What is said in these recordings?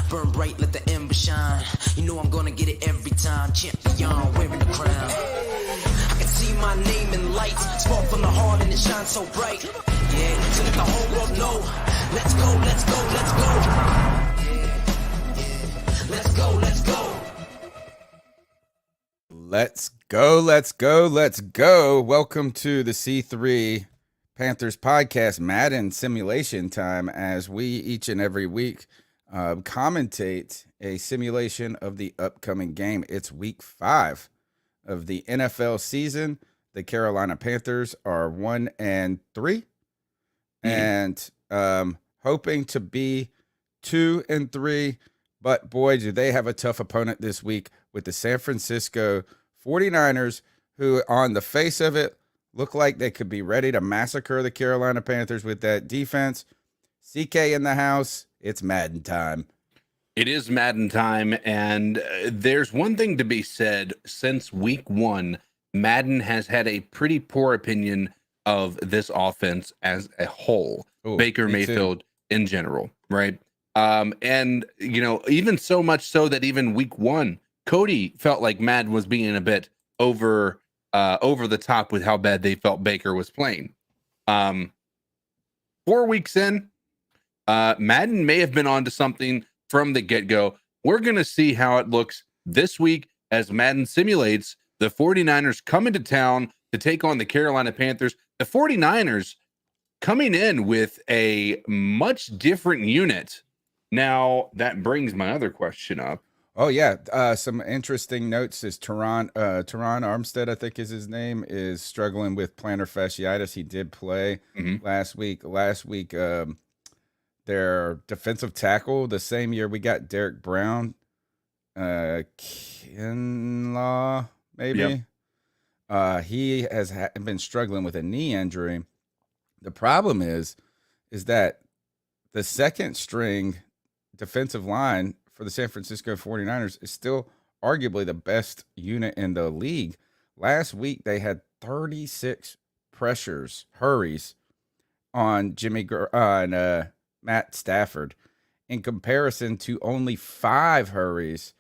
Burn bright, let the ember shine. You know I'm gonna get it every time. Champion, wearing the crown. I can see my name in lights. Spark from the heart and it shines so bright. Yeah, so let the whole world know. Let's go, let's go, let's go. Let's go, let's go. Let's go, let's go, let's go. Welcome to the C3 Panthers podcast, Madden simulation time, as we each and every week commentate a simulation of the upcoming game. It's week 5 of the NFL season. The Carolina Panthers are 1-3 and hoping to be 2-3. But boy, do they have a tough opponent this week with the San Francisco 49ers, who on the face of it look like they could be ready to massacre the Carolina Panthers with that defense. CK in the house. It's Madden time. It is Madden time, and there's one thing to be said. Since week 1, Madden has had a pretty poor opinion of this offense as a whole. Ooh, Baker Mayfield in general, right? And, you know, even so much so that even week 1, Cody felt like Madden was being a bit over the top with how bad they felt Baker was playing. 4 weeks in, Madden may have been onto something from the get-go. We're going to see how it looks this week as Madden simulates the 49ers coming to town to take on the Carolina Panthers. The 49ers coming in with a much different unit. Now, that brings my other question up. Oh, yeah. Some interesting notes is Teron Armstead, I think is his name, is struggling with plantar fasciitis. He did play last week. Their defensive tackle, the same year we got Derek Brown, Kinlaw, maybe. Yep. He has been struggling with a knee injury. The problem is that the second string defensive line for the San Francisco 49ers is still arguably the best unit in the league. Last week, they had 36 hurries on Matt Stafford, in comparison to only 5 hurries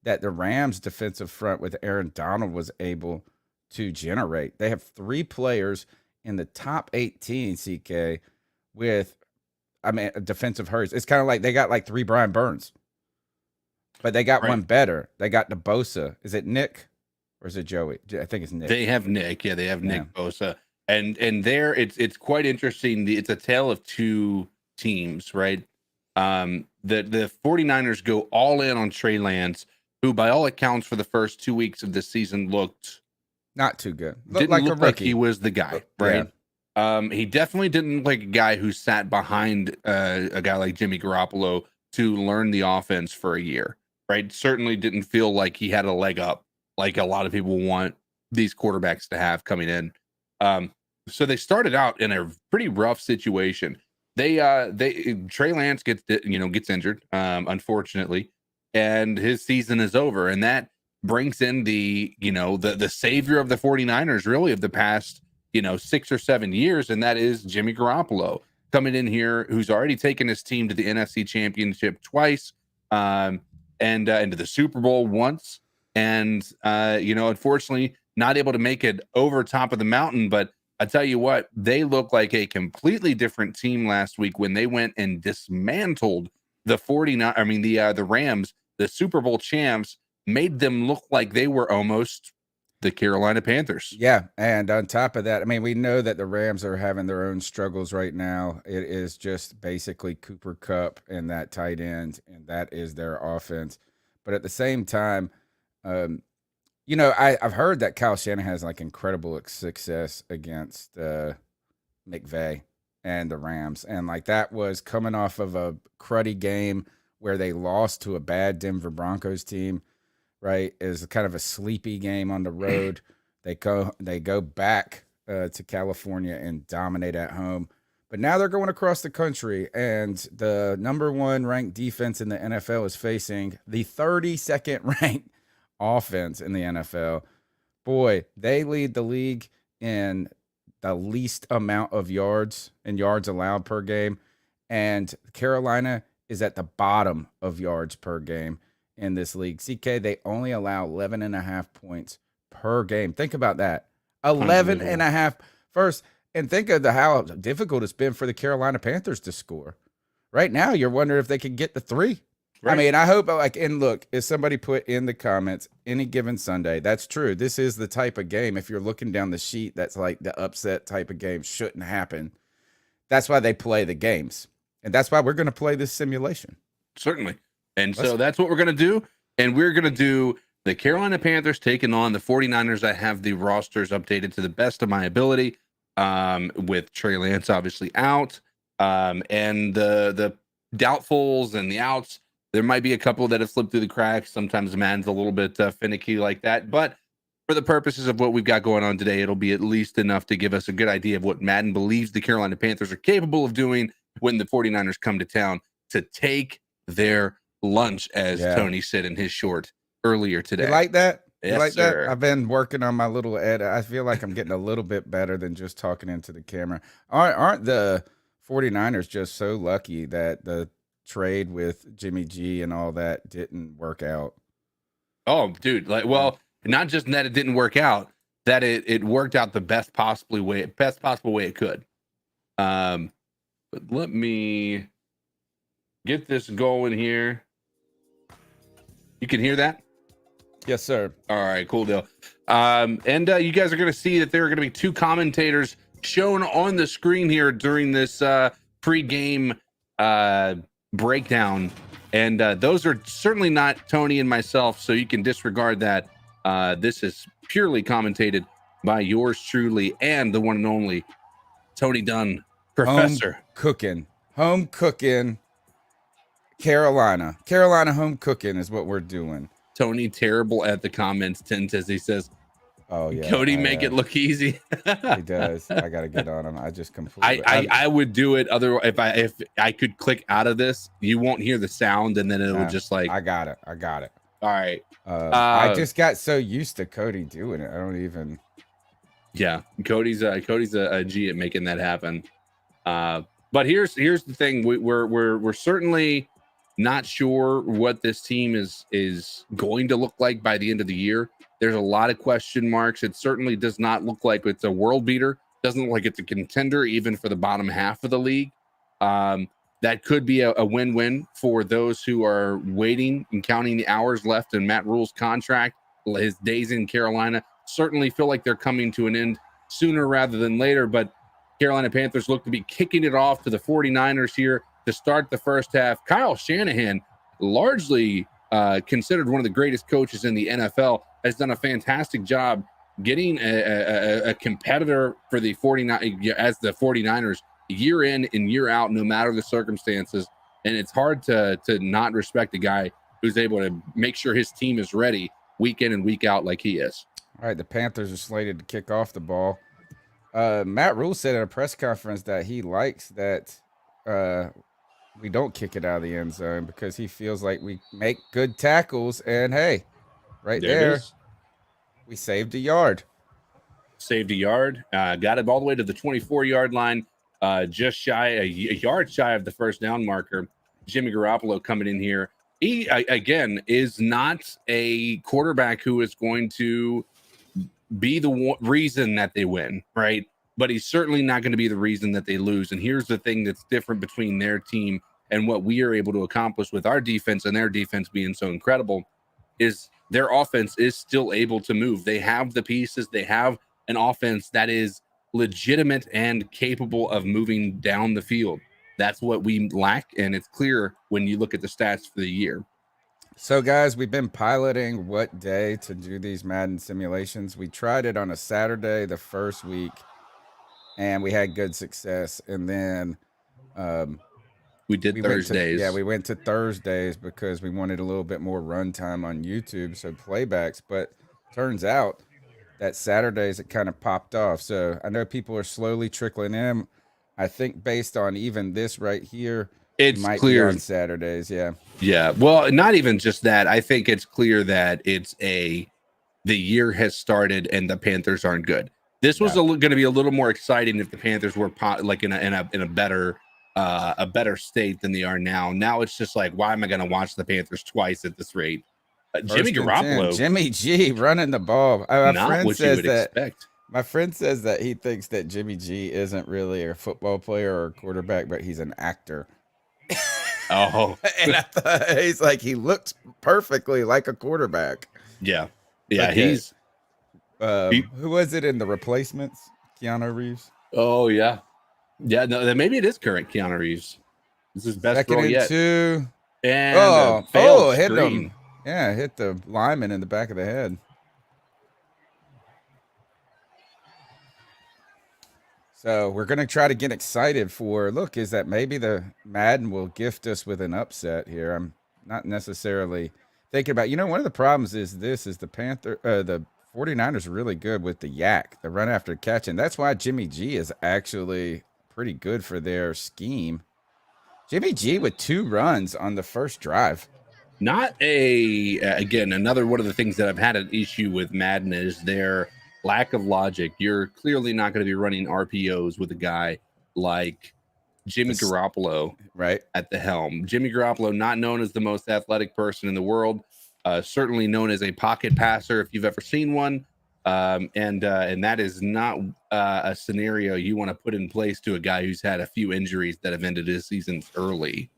that the Rams defensive front with Aaron Donald was able to generate. They have 3 players in the top 18, CK, with defensive hurries. It's kind of like they got like 3 Brian Burns, but they got one better. They got the Bosa. Is it Nick or is it Joey? I think it's Nick. They have Nick. Yeah, they have Nick Bosa. And there it's quite interesting. It's a tale of 2 teams, right? The 49ers go all in on Trey Lance, who by all accounts for the first 2 weeks of the season looked not too good. Didn't look like he was the guy, right? Yeah. He definitely didn't look like a guy who sat behind a guy like Jimmy Garoppolo to learn the offense for a year, right? Certainly didn't feel like he had a leg up like a lot of people want these quarterbacks to have coming in. So they started out in a pretty rough situation. Trey Lance gets injured, unfortunately, and his season is over, and that brings in the savior of the 49ers, really, of the past 6 or 7 years, and that is Jimmy Garoppolo coming in here, who's already taken his team to the NFC Championship twice, and to the Super Bowl once, and unfortunately not able to make it over top of the mountain. But I tell you what, they look like a completely different team last week when they went and dismantled the the Rams, the Super Bowl champs, made them look like they were almost the Carolina Panthers. Yeah, and on top of that, we know that the Rams are having their own struggles right now. It is just basically Cooper Kupp and that tight end, and that is their offense. But at the same time, I've heard that Kyle Shanahan has like incredible success against McVay and the Rams, and like that was coming off of a cruddy game where they lost to a bad Denver Broncos team. Right, is kind of a sleepy game on the road. They go back to California and dominate at home, but now they're going across the country, and the number 1 ranked defense in the NFL is facing the 32nd ranked offense in the NFL. Boy, they lead the league in the least amount of yards allowed per game, and Carolina is at the bottom of yards per game in this league. CK, they only allow 11.5 points per game. Think about that. 11.5 first. And think of how difficult it's been for the Carolina Panthers to score. Right now, you're wondering if they could get the 3. Right. I mean, I hope, and look, if somebody put in the comments, any given Sunday, that's true. This is the type of game, if you're looking down the sheet, that's like the upset type of game shouldn't happen. That's why they play the games. And that's why we're going to play this simulation. Certainly. And so that's what we're going to do. And we're going to do the Carolina Panthers taking on the 49ers. I have the rosters updated to the best of my ability, with Trey Lance obviously out, and the doubtfuls and the outs. There might be a couple that have slipped through the cracks. Sometimes Madden's a little bit finicky like that. But for the purposes of what we've got going on today, it'll be at least enough to give us a good idea of what Madden believes the Carolina Panthers are capable of doing when the 49ers come to town to take their lunch, as Tony said in his short earlier today. You like that? Yes, you like sir. that? I've been working on my little edit. I feel like I'm getting a little bit better than just talking into the camera. Aren't the 49ers just so lucky that the trade with Jimmy G and all that didn't work out? Oh, dude, not just that it didn't work out, that it worked out the best possible way it could. But let me get this going here. You can hear that? Yes, sir. All right, cool deal. And you guys are going to see that there are going to be 2 commentators shown on the screen here during this pre-game breakdown, and those are certainly not Tony and myself, so you can disregard that. This is purely commentated by yours truly and the one and only Tony Dunn, Professor. Home cooking Carolina home cooking is what we're doing. Tony terrible at the comments tint, as he says, oh yeah, Cody make it look easy. He does. I gotta get on him. I just completely I would do it other if I could click out of this, you won't hear the sound, and then it'll just like I got it. All right. I just got so used to Cody doing it. I don't even. Yeah, Cody's a G at making that happen. But here's the thing: we're certainly not sure what this team is going to look like by the end of the year. There's a lot of question marks. It certainly does not look like it's a world beater. Doesn't look like it's a contender even for the bottom half of the league. That could be a win-win for those who are waiting and counting the hours left in Matt Rule's contract. His days in Carolina certainly feel like they're coming to an end sooner rather than later, but Carolina Panthers look to be kicking it off to the 49ers here to start the first half. Kyle Shanahan, largely considered one of the greatest coaches in the NFL, has done a fantastic job getting a competitor for the 49ers year in and year out, no matter the circumstances. And it's hard to not respect a guy who's able to make sure his team is ready week in and week out like he is. All right, the Panthers are slated to kick off the ball. Matt Rule said at a press conference that he likes that we don't kick it out of the end zone because he feels like we make good tackles. And hey, right there we saved a yard. Got it all the way to the 24-yard line, just shy, a yard shy of the first down marker. Jimmy Garoppolo coming in here. He, again, is not a quarterback who is going to be the reason that they win, right? But he's certainly not going to be the reason that they lose. And here's the thing that's different between their team and what we are able to accomplish with our defense and their defense being so incredible is their offense is still able to move. They have the pieces. They have an offense that is legitimate and capable of moving down the field. That's what we lack, and it's clear when you look at the stats for the year. So, guys, we've been piloting what day to do these Madden simulations. We tried it on a Saturday the first week, and we had good success. And then we did Thursdays. We went to Thursdays because we wanted a little bit more runtime on YouTube, so playbacks. But turns out that Saturdays it kind of popped off. So I know people are slowly trickling in. I think based on even this right here, it's might clear be on Saturdays. Yeah. Well, not even just that. I think it's clear that the year has started and the Panthers aren't good. This was going to be a little more exciting if the Panthers were like in a better a better state than they are now. Now it's just like, why am I going to watch the Panthers twice at this rate? Jimmy Garoppolo, Jimmy G running the ball. not what you would expect. My friend says that he thinks that Jimmy G isn't really a football player or a quarterback, but he's an actor. Oh, and I thought, he's like, he looks perfectly like a quarterback. Yeah, Like he's. Who was it in The Replacements? Keanu Reeves. Oh yeah. No, then maybe it is current Keanu Reeves. This is best role yet. 2. And hit him. Yeah, hit the lineman in the back of the head. So we're going to try to get excited for, look, is that maybe the Madden will gift us with an upset here. I'm not necessarily thinking about, one of the problems is the 49ers are really good with the yak, the run after catch. And that's why Jimmy G is actually pretty good for their scheme. Jimmy G with 2 runs on the first drive. Not again, another one of the things that I've had an issue with Madden is their lack of logic. You're clearly not going to be running RPOs with a guy like Jimmy Garoppolo at the helm. Jimmy Garoppolo, not known as the most athletic person in the world, certainly known as a pocket passer if you've ever seen one. And that is not a scenario you want to put in place to a guy who's had a few injuries that have ended his seasons early.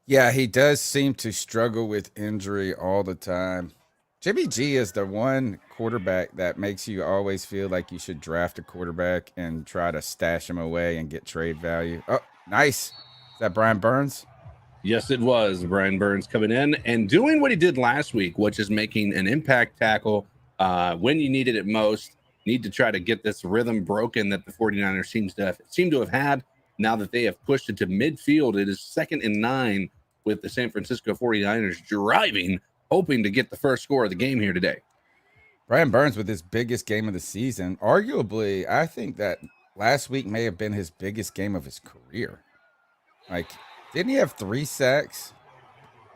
Yeah, he does seem to struggle with injury all the time. Jimmy G is the one quarterback that makes you always feel like you should draft a quarterback and try to stash him away and get trade value. Oh, nice. Is that Brian Burns? Yes, it was. Brian Burns coming in and doing what he did last week, which is making an impact tackle when you needed it most. Need to try to get this rhythm broken that the 49ers seem to have had. Now that they have pushed it to midfield, it is 2nd and 9 with the San Francisco 49ers driving, hoping to get the first score of the game here today. Brian Burns with his biggest game of the season. Arguably, I think that last week may have been his biggest game of his career. Like, didn't he have 3 sacks?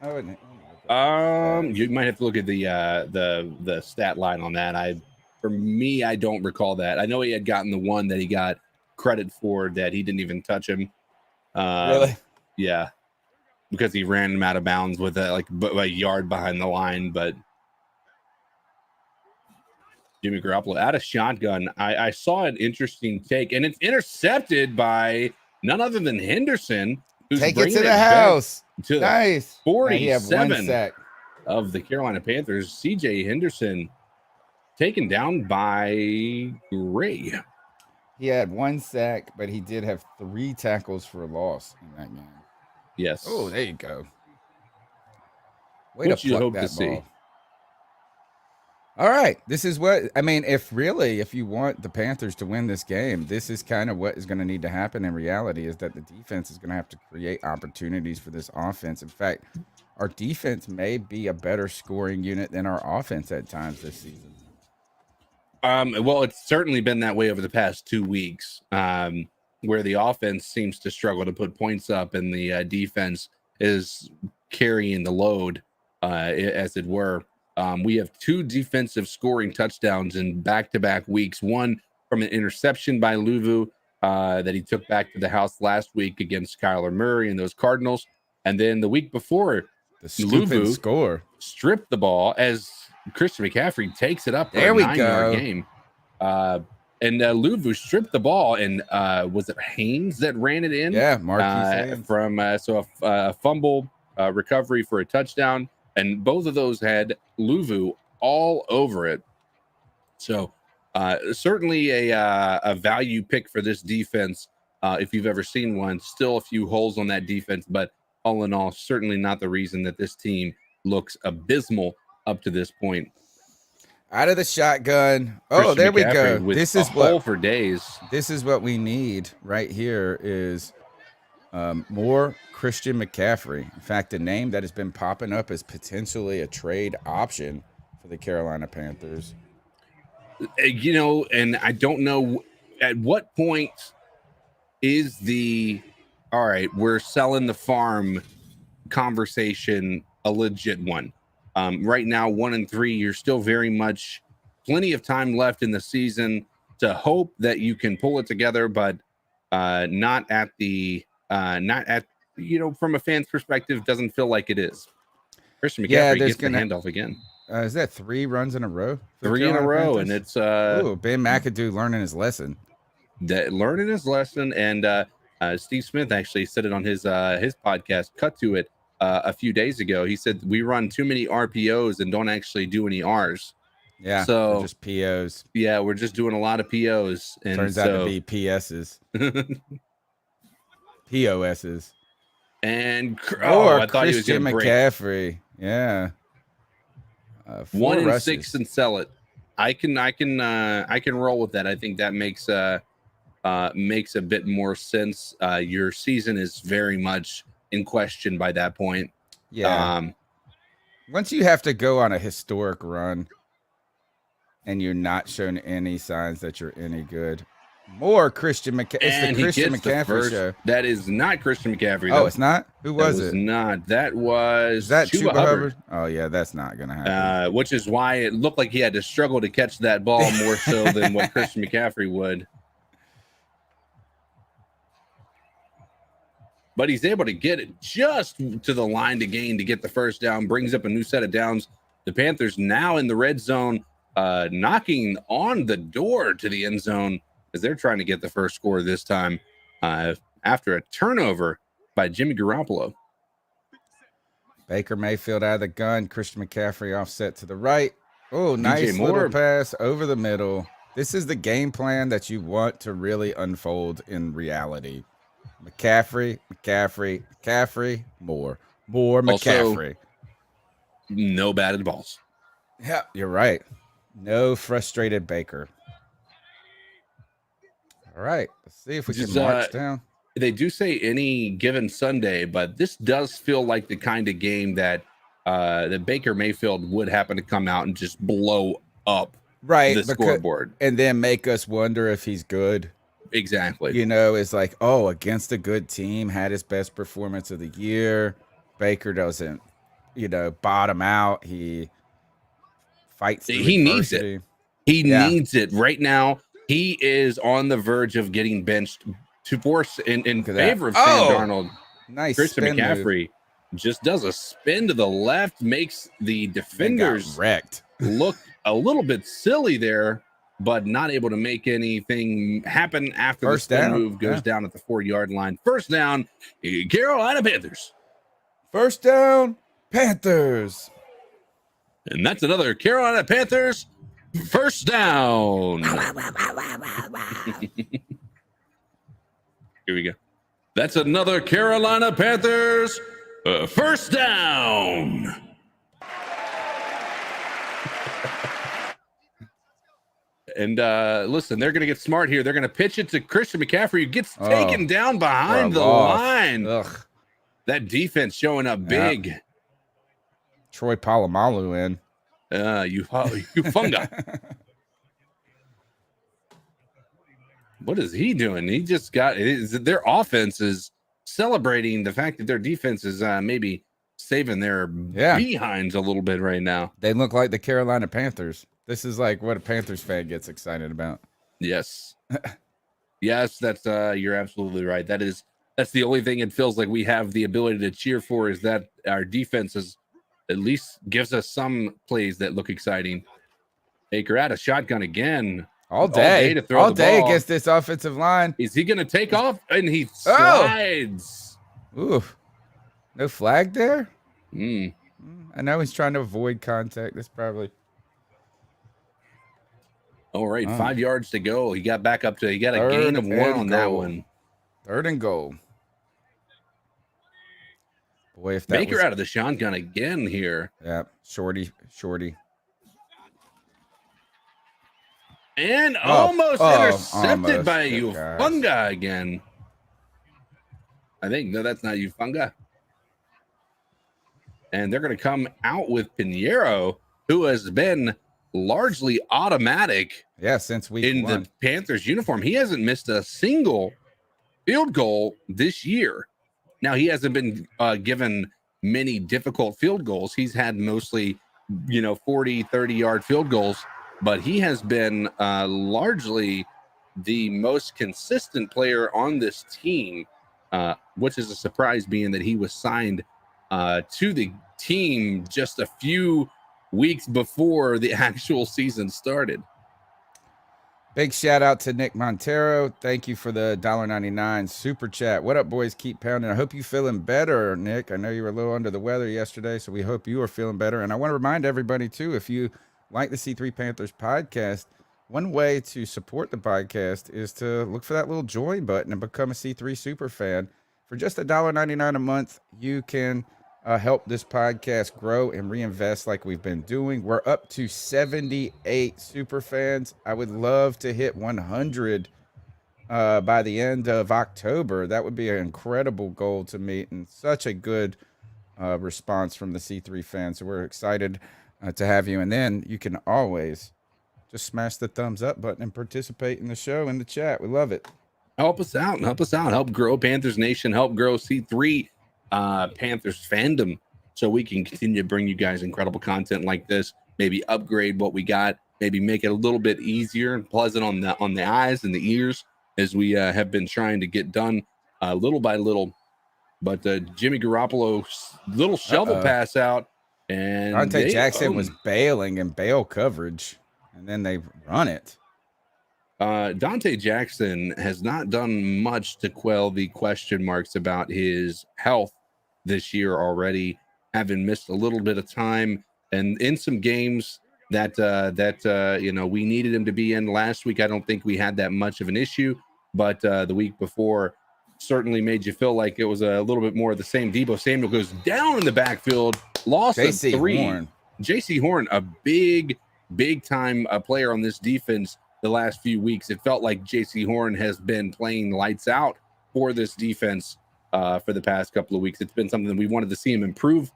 You might have to look at the stat line on that. For me, I don't recall that. I know he had gotten the one that he got credit for that he didn't even touch him. Really? Yeah, because he ran him out of bounds with a yard behind the line. But Jimmy Garoppolo out of shotgun. I saw an interesting take, and it's intercepted by none other than Henderson, who's take it to the house. To nice. 47 of the Carolina Panthers. CJ Henderson taken down by Gray. He had 1 sack, but he did have 3 tackles for a loss in that game. Yes. Oh, there you go. Way what to you pluck hope that to see. ball. All right. This is what, I mean, if you want the Panthers to win this game, this is kind of what is going to need to happen in reality, is that the defense is going to have to create opportunities for this offense. In fact, our defense may be a better scoring unit than our offense at times this season. Well, it's certainly been that way over the past 2 weeks, where the offense seems to struggle to put points up and the defense is carrying the load, as it were. We have 2 defensive scoring touchdowns in back-to-back weeks. One from an interception by Luvu that he took back to the house last week against Kyler Murray and those Cardinals. And then the week before, the Luvu score stripped the ball as Christian McCaffrey takes it up for there a 9-yard go. game. And Luvu stripped the ball, and was it Haynes that ran it in? Yeah, Marquise from a fumble recovery for a touchdown, and both of those had Luvu all over it. So certainly a value pick for this defense if you've ever seen one. Still a few holes on that defense, but all in all, certainly not the reason that this team looks abysmal up to this point. Out of the shotgun. Oh, there we go. This is what for days. This is what we need right here is more Christian McCaffrey. In fact, a name that has been popping up as potentially a trade option for the Carolina Panthers. And I don't know at what point is all right, we're selling the farm conversation a legit one. Right now, 1-3, you're still very much plenty of time left in the season to hope that you can pull it together. But not at from a fan's perspective, doesn't feel like it is. Christian McCaffrey gets the handoff again. Is that 3 runs in a row? 3 in a row, Panthers? And it's Ben McAdoo learning his lesson. And Steve Smith actually said it on his podcast, Cut to It, a few days ago. He said we run too many RPOs and don't actually do any R's. Yeah, so just POs. Yeah, we're just doing a lot of POs. And turns out to be PSs. POSs. And I thought he was Christian McCaffrey. Yeah. 1 and 6 and sell it. I can roll with that. I think that makes a bit more sense. Your season is very much in question by that point. Yeah. Once you have to go on a historic run and you're not showing any signs that you're any good. More Christian McCaffrey. It's the Christian McCaffrey show. That is not Christian McCaffrey. Oh, it's not? Who was it? Not. That was Is that Chuba Hubbard? Oh, yeah, that's not going to happen. Which is why it looked like he had to struggle to catch that ball more so than what Christian McCaffrey would. But he's able to get it just to the line to gain to get the first down, brings up a new set of downs. The Panthers now in the red zone, knocking on the door to the end zone as they're trying to get the first score this time after a turnover by Jimmy Garoppolo. Baker Mayfield out of the gun. Christian McCaffrey offset to the right. Oh, nice little pass over the middle. This is the game plan that you want to really unfold in reality. McCaffrey, more McCaffrey. Also, no batted balls. Yeah, you're right. No frustrated Baker. All right, let's see if we can march down. They do say any given Sunday, but this does feel like the kind of game that Baker Mayfield would happen to come out and just blow up the scoreboard. And then make us wonder if he's good. Exactly. It's like, oh, against a good team, had his best performance of the year. Baker doesn't, bottom out. He fights. He needs it. He needs it right now. He is on the verge of getting benched to force in favor of Sam Darnold. Nice. Christian McCaffrey just does a spin to the left, makes the defenders wrecked. Look a little bit silly there, but not able to make anything happen after the spin move goes down at the 4-yard line. First down, Carolina Panthers. First down, Panthers. And that's another Carolina Panthers first down. Here we go. That's another Carolina Panthers first down. And listen, they're going to get smart here. They're going to pitch it to Christian McCaffrey, who gets taken down behind the line. Ugh. That defense showing up big. Troy Polamalu in. You funga. What is he doing? He just their offense is celebrating the fact that their defense is maybe saving their behinds a little bit right now. They look like the Carolina Panthers. This is like what a Panthers fan gets excited about. Yes. Yes, that's you're absolutely right. That's the only thing it feels like we have the ability to cheer for, is that our defense is at least gives us some plays that look exciting. Baker out of shotgun again. All day to throw the ball against this offensive line. Is he going to take off? And he slides. Ooh, no flag there. I know he's trying to avoid contact. That's probably. All right, 5 yards to go. He got back up to. He got a gain of 1 on that one. 3rd and goal. Boy, if that Baker out of the shotgun again here. Yeah, shorty. And almost intercepted by Ufunga again. I think, no, that's not Ufunga. And they're going to come out with Pinheiro, who has been largely automatic since week 1. The Panthers uniform. He hasn't missed a single field goal this year. Now, he hasn't been given many difficult field goals. He's had mostly, 40, 30-yard field goals. But he has been largely the most consistent player on this team, which is a surprise being that he was signed to the team just a few weeks before the actual season started. Big shout out to Nick Montero. Thank you for the $1.99 super chat. What up, boys? Keep pounding. I hope you feeling better, Nick. I know you were a little under the weather yesterday, so we hope you are feeling better. And I want to remind everybody, too, if you like the C3 Panthers podcast, one way to support the podcast is to look for that little join button and become a C3 super fan. For just $1.99 a month, you can help this podcast grow and reinvest like we've been doing. We're up to 78 super fans. I would love to hit 100 by the end of October. That would be an incredible goal to meet, and such a good response from the C3 fans. So we're excited to have you. And then you can always just smash the thumbs up button and participate in the show, in the chat. We love it. Help us out. Help grow Panthers Nation. Help grow C3 Panthers fandom, so we can continue to bring you guys incredible content like this. Maybe upgrade what we got. Maybe make it a little bit easier and pleasant on the eyes and the ears, as we have been trying to get done little by little. But Jimmy Garoppolo's little shovel pass out, and Dante Jackson was bailing in bail coverage, and then they run it. Dante Jackson has not done much to quell the question marks about his health this year already, having missed a little bit of time and in some games that we needed him to be in last week. I don't think we had that much of an issue, but the week before certainly made you feel like it was a little bit more of the same. Deebo Samuel goes down in the backfield, loss of 3. JC Horn, a big time player on this defense. The last few weeks, it felt like JC Horn has been playing lights out for this defense for the past couple of weeks. It's been something that we wanted to see him improve.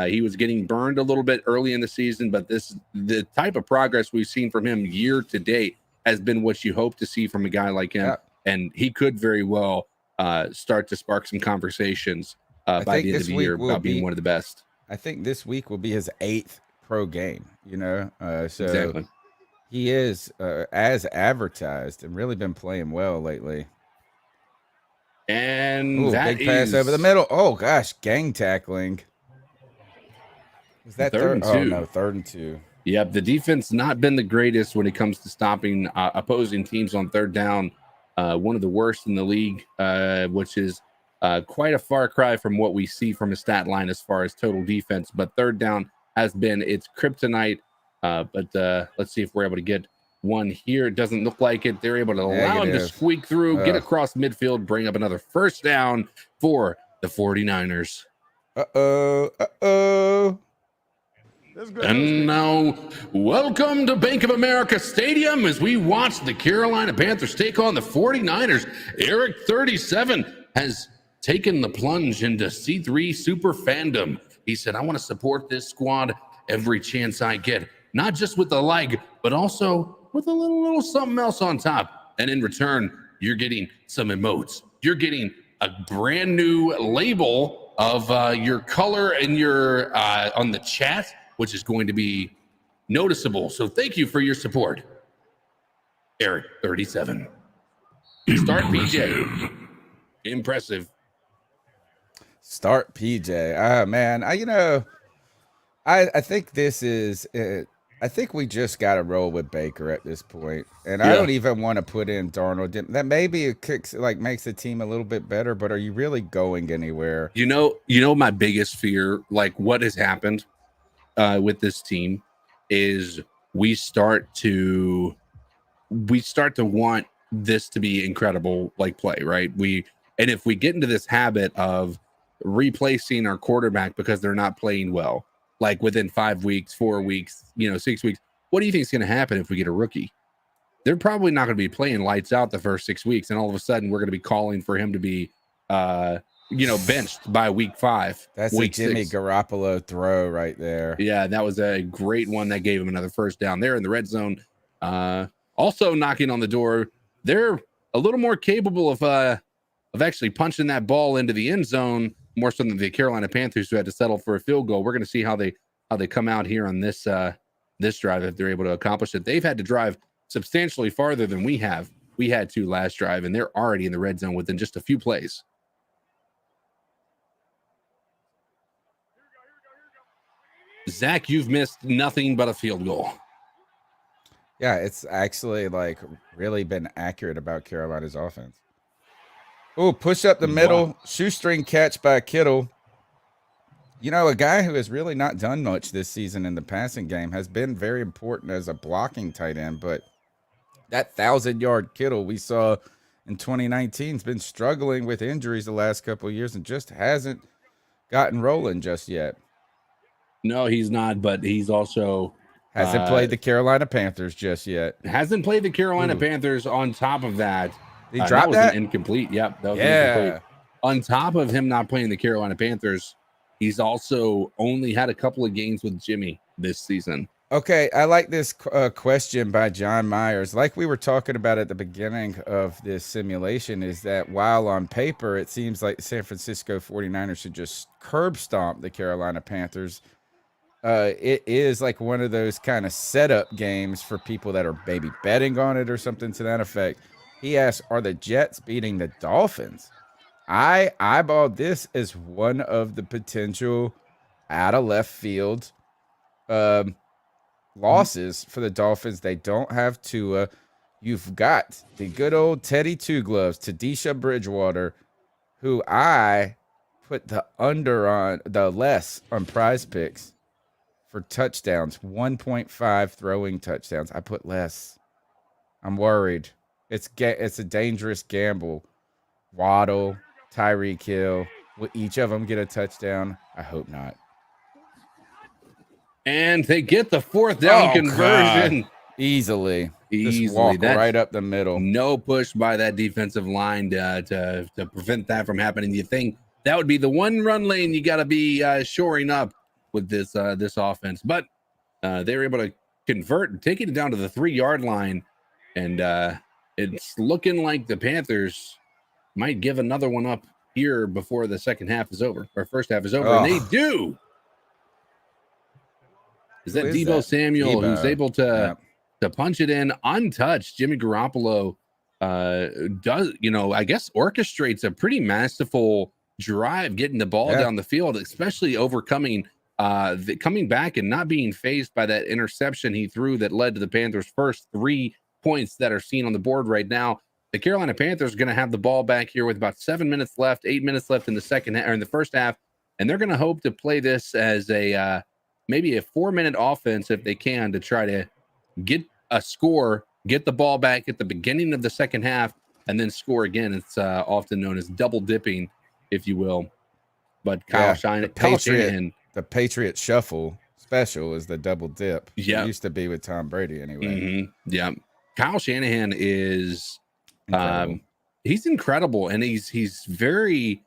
He was getting burned a little bit early in the season, but the type of progress we've seen from him year to date has been what you hope to see from a guy like him. Yeah. And he could very well start to spark some conversations by the end of the year about being one of the best. I think this week will be his 8th pro game, Exactly. He is as advertised and really been playing well lately. And big pass over the middle. Oh gosh, gang tackling. Was that third? Oh no, 3rd and 2. Yep, the defense not been the greatest when it comes to stopping opposing teams on 3rd down. One of the worst in the league, which is quite a far cry from what we see from a stat line as far as total defense. But 3rd down has been its kryptonite. But let's see if we're able to get one here. It doesn't look like it. They're able to allow him to squeak through, get across midfield, bring up another 1st down for the 49ers. And now, welcome to Bank of America Stadium as we watch the Carolina Panthers take on the 49ers. Eric 37 has taken the plunge into C3 super fandom. He said, I want to support this squad every chance I get. Not just with the leg, but also with a little something else on top. And in return, you're getting some emotes. You're getting a brand new label of your color and your on the chat, which is going to be noticeable. So thank you for your support. Eric 37. Start PJ. Impressive. Start PJ. Man, I think this is I think we just got to roll with Baker at this point. And I don't even want to put in Darnold. That maybe it kicks, makes the team a little bit better, but are you really going anywhere? You know my biggest fear, what has happened with this team is we start to want this to be incredible play, right? And if we get into this habit of replacing our quarterback because they're not playing well, within 5 weeks, 4 weeks, 6 weeks, what do you think is going to happen if we get a rookie? They're probably not going to be playing lights out the first 6 weeks, and all of a sudden we're going to be calling for him to be, benched by week 5. That's a Jimmy Garoppolo throw right there. Yeah, that was a great one that gave him another 1st down there in the red zone. Also knocking on the door, they're a little more capable of actually punching that ball into the end zone, more so than the Carolina Panthers, who had to settle for a field goal. We're going to see how they come out here on this drive if they're able to accomplish it. They've had to drive substantially farther than we have We had 2 last drive, and they're already in the red zone within just a few plays. Zach, you've missed nothing but a field goal. Yeah, it's actually like really been accurate about Carolina's offense. Oh, push up the middle, shoestring catch by Kittle. You know, a guy who has really not done much this season in the passing game, has been very important as a blocking tight end, but that 1,000-yard Kittle we saw in 2019 has been struggling with injuries the last couple of years and just hasn't gotten rolling just yet. No, he's not, but he's also hasn't played the Carolina Panthers just yet. Hasn't played the Carolina Panthers. On top of that, he dropped that was an incomplete. Yep, that was incomplete. On top of him not playing the Carolina Panthers, he's also only had a couple of games with Jimmy this season. Okay, I like this question by John Myers. Like we were talking about at the beginning of this simulation, is that while on paper it seems like the San Francisco 49ers should just curb stomp the Carolina Panthers, it is like one of those kind of setup games for people that are maybe betting on it or something to that effect. He asks, are the Jets beating the Dolphins? I eyeballed this as one of the potential out of left field losses for the Dolphins. They don't have Tua. You've got the good old Teddy Two Gloves, Tadisha Bridgewater, who I put the under on, the less on Prize Picks for touchdowns, 1.5 throwing touchdowns. I put less. I'm worried. It's a dangerous gamble. Waddle, Tyreek Hill, will each of them get a touchdown? I hope not. And they get the 4th down conversion. God. Easily. Just walk right up the middle. No push by that defensive line to prevent that from happening. You think that would be the one run lane you got to be shoring up with this offense. But they were able to convert and take it down to the 3-yard line. And it's looking like the Panthers might give another one up here before the second half is over, or first half is over. And they do. Is that Deebo Samuel, who's able to punch it in untouched? Jimmy Garoppolo does, I guess orchestrates a pretty masterful drive, getting the ball down the field, especially overcoming coming back and not being fazed by that interception he threw that led to the Panthers' first 3 points that are seen on the board right now. The Carolina Panthers are going to have the ball back here with about 7 minutes left, 8 minutes left in the first half, and they're going to hope to play this as a maybe a 4-minute offense if they can, to try to get a score, get the ball back at the beginning of the second half, and then score again. It's often known as double dipping, if you will. But Kyle Shanahan, the Patriot shuffle special is the double dip. It used to be with Tom Brady anyway. Mm-hmm. Yeah. Kyle Shanahan is incredible. He's incredible, and he's very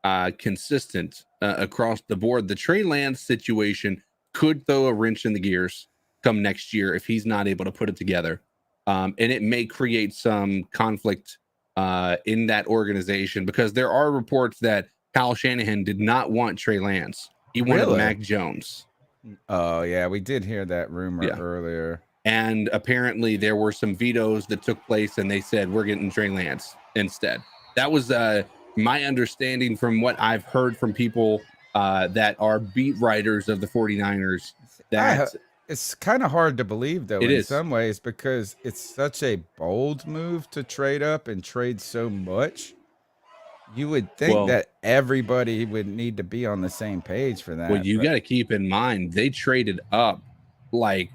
consistent across the board. The Trey Lance situation could throw a wrench in the gears come next year if he's not able to put it together. And it may create some conflict in that organization, because there are reports that Kyle Shanahan did not want Trey Lance. He wanted Mac Jones. Oh, yeah. We did hear that rumor earlier. And apparently there were some vetoes that took place, and they said, we're getting Trey Lance instead. That was my understanding from what I've heard from people that are beat writers of the 49ers. It's kind of hard to believe, though, in some ways, because it's such a bold move to trade up and trade so much. You would think that everybody would need to be on the same page for that. Well, you got to keep in mind, they traded up like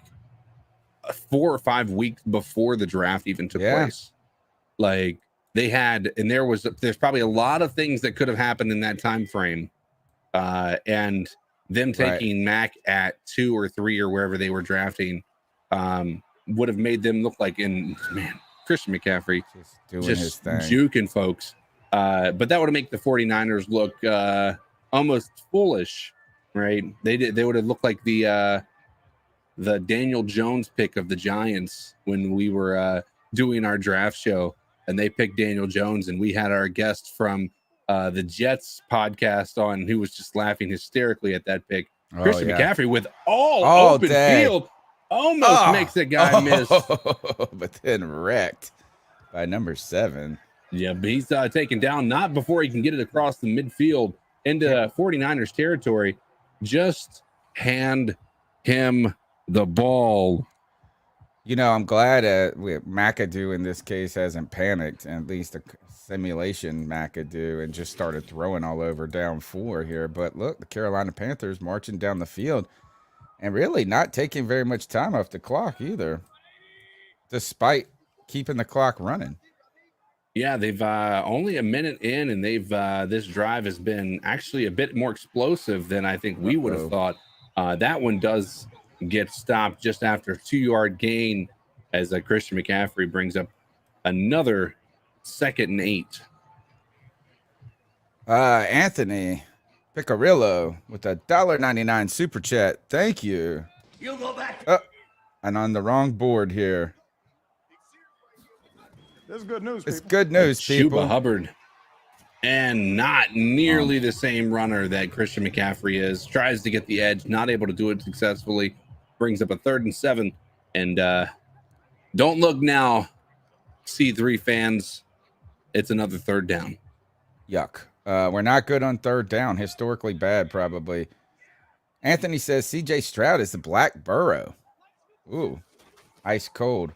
4 or 5 weeks before the draft even took place. Like they had, and there's probably a lot of things that could have happened in that time frame. And them taking Mac at 2 or 3 or wherever they were drafting would have made them look like, Christian McCaffrey just doing his thing, juking folks. But that would have made the 49ers look almost foolish, right? They would have looked like the Daniel Jones pick of the Giants when we were doing our draft show, and they picked Daniel Jones, and we had our guest from the Jets podcast on, who was just laughing hysterically at that pick. Christian McCaffrey with all open field almost makes that guy miss. But then wrecked. by number 7. Yeah, but he's taken down not before he can get it across the midfield into 49ers territory. Just hand him the ball. You know, I'm glad McAdoo in this case hasn't panicked, at least a simulation McAdoo, and just started throwing all over down 4 here. But look, the Carolina Panthers marching down the field and really not taking very much time off the clock either, despite keeping the clock running. Yeah, they've only a minute in, and they've this drive has been actually a bit more explosive than I think we would have thought. That one does get stopped just after a 2-yard gain as Christian McCaffrey brings up another 2nd and 8. Anthony Picarillo with a $1.99 super chat. Thank you. You go back. And on the wrong board here. This is good news. It's good news, people. Chuba Hubbard, and not nearly the same runner that Christian McCaffrey is. Tries to get the edge, not able to do it successfully. Brings up a 3rd and 7. And don't look now, C3 fans. It's another 3rd down. Yuck. We're not good on 3rd down. Historically bad, probably. Anthony says CJ Stroud is the Black Burrow. Ooh, ice cold.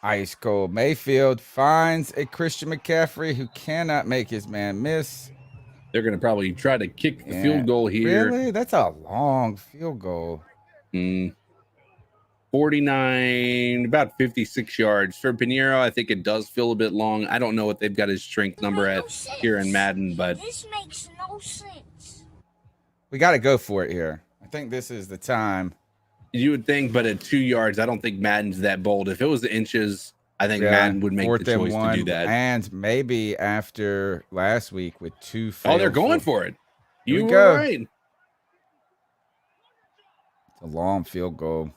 Ice cold. Mayfield finds a Christian McCaffrey who cannot make his man miss. They're going to probably try to kick the field goal here. Really? That's a long field goal. 49, about 56 yards. For Pinheiro, I think it does feel a bit long. I don't know what they've got his strength number at here in Madden, but this makes no sense. We got to go for it here. I think this is the time. You would think, but at 2 yards, I don't think Madden's that bold. If it was the inches, I think Madden would make the choice to do that. And maybe after last week with 2 failed. Oh, they're going for it. You were go. right. It's a long field goal.